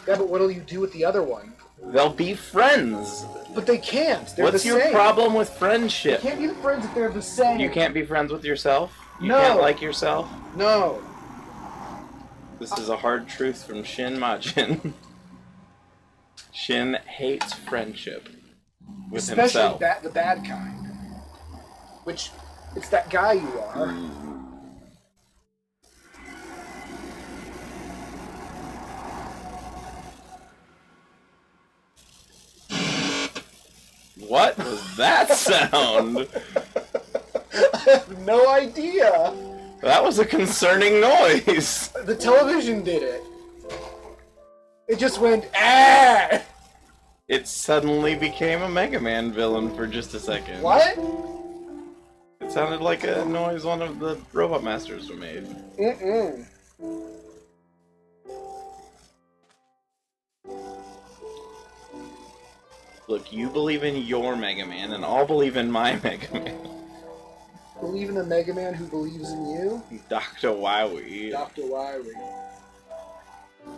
Yeah, but what'll you do with the other one? They'll be friends. But they can't. They're What's the your same. problem with They friendship? can't be friends if they're the same. You can't be friends with yourself? You No. can't like yourself? No. This is a hard truth from Shin Majin. Shin hates friendship with Especially himself. the bad kind. Which, it's that guy you are. What was that sound? I have no idea. That was a concerning noise. The television did it. It just went, ah! It suddenly became a Mega Man villain for just a second. What? It sounded like a noise one of the Robot Masters made. Mm-mm. Look, you believe in your Mega Man, and I'll believe in my Mega Man. Believe in the Mega Man who believes in you? Dr. Wowie. Dr. Wiry.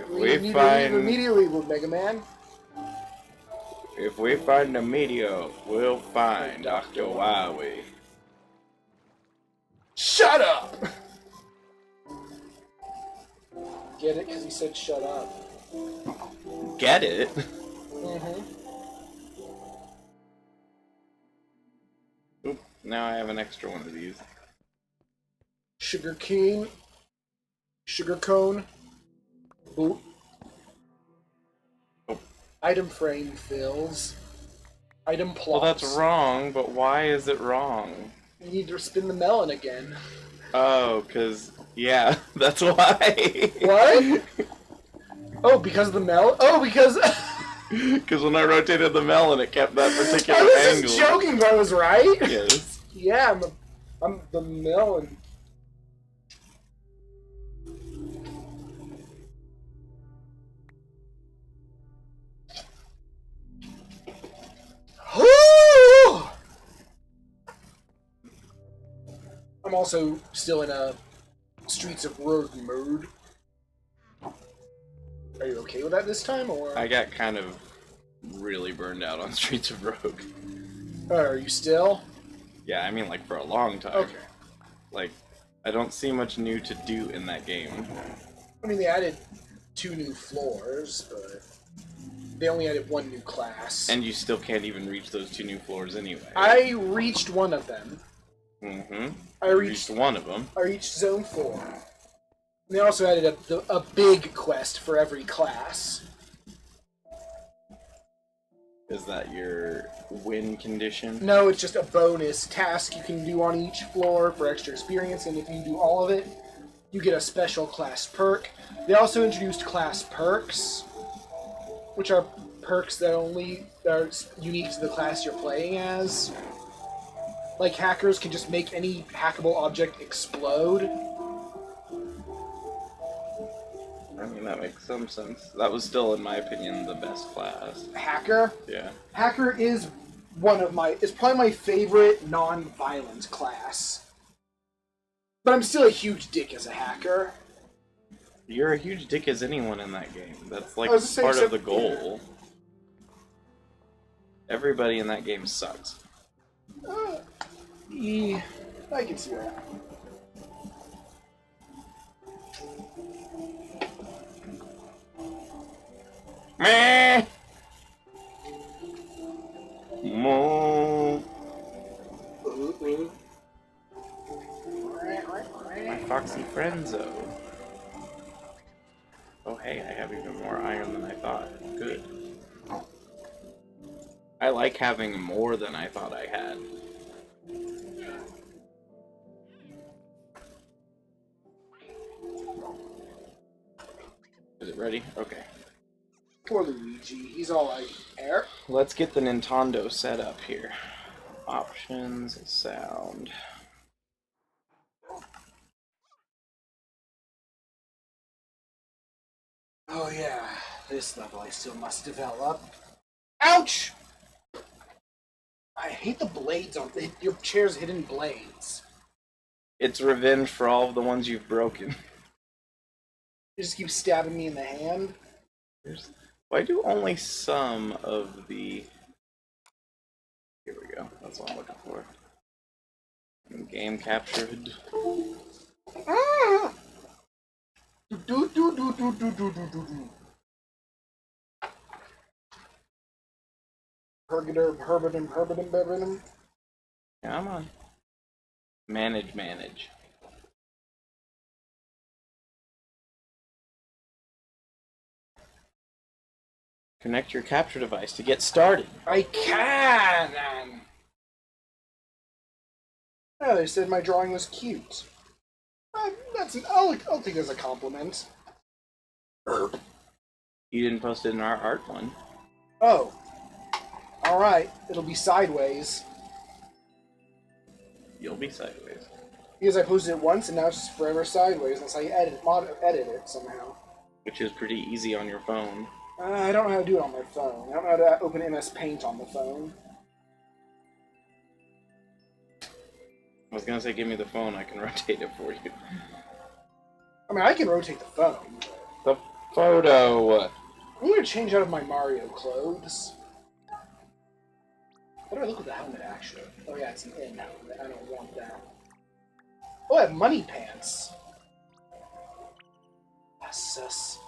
If We we need to leave find immediately with Mega Man. a meteor, we'll find Dr. Wowie. Shut up! Get it? Because he said shut up. Get it? Mm-hmm. Oop, now I have an extra one of these. Sugar cane. Sugar cone. Boop. Oh. Item frame fills. Item plots. Well, that's wrong, but why is it wrong? You need to spin the melon again. Oh, because, yeah, that's why. What? Oh, because of the melon? Oh, because... Because when I rotated the melon, it kept that particular I was angle. just joking, but I was right. Yes. Yeah, I'm the melon. I'm also still in a Streets of Rogue mode. Are you okay with that this time, or I got kind of really burned out on Streets of Rogue. are you still? Yeah, I mean, like, for a long time. Okay. Like, I don't see much new to do in that game. I mean, they added 2 new floors, but they only added 1 new class. And you still can't even reach those 2 new floors anyway. I reached one of them. Mm-hmm. I reached one of them. I reached Zone 4. And they also added a big quest for every class. Is that your win condition? No, it's just a bonus task you can do on each floor for extra experience, and if you do all of it, you get a special class perk. They also introduced class perks, which are perks that are unique to the class you're playing as. Like, hackers can just make any hackable object explode. I mean, that makes some sense. That was still, in my opinion, the best class. Hacker? Yeah. Hacker is it's probably my favorite non-violent class. But I'm still a huge dick as a hacker. You're a huge dick as anyone in that game. That's like I was just saying, part of except- the goal. Everybody in that game sucks. Yeah, I can see that. Meh. Moo. My foxy friendzo. Oh hey, I have even more iron than I thought. Good. I like having more than I thought I had. Is it ready? Okay. Poor Luigi, he's all like, air? Let's get the Nintendo set up here. Options, sound. Oh yeah, this level I still must develop. Ouch! I hate the blades on your chair's hidden blades. It's revenge for all of the ones you've broken. It just keeps stabbing me in the hand. Why do only some of the... Here we go. That's what I'm looking for. Game captured. Ah! Do do do do do do do do do. Herbitum. Come on. Manage. Connect your capture device to get started. I can! Oh, they said my drawing was cute. I'll take it as a compliment. You didn't post it in our art one. Oh. Alright, it'll be sideways. You'll be sideways. Because I posted it once and now it's just forever sideways unless I edit it somehow. Which is pretty easy on your phone. I don't know how to do it on my phone. I don't know how to open MS Paint on the phone. I was gonna say, give me the phone, I can rotate it for you. I mean, I can rotate the phone. The photo! I'm gonna change out of my Mario clothes. How do I look with the helmet, actually? Oh yeah, it's an in helmet. I don't want that. Oh, I have money pants. Sus.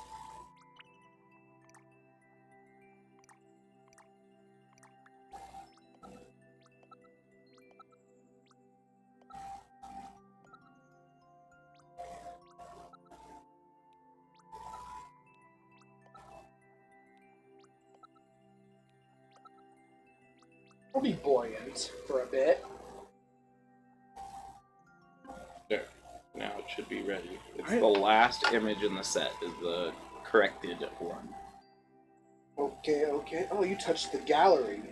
I'll be buoyant for a bit. There. Now it should be ready. It's the last image in the set, is the corrected one. Okay. Oh, you touched the gallery.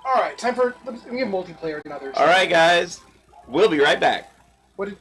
Alright, time for... Let me give multiplayer another try. Alright, guys. We'll be right back. What did...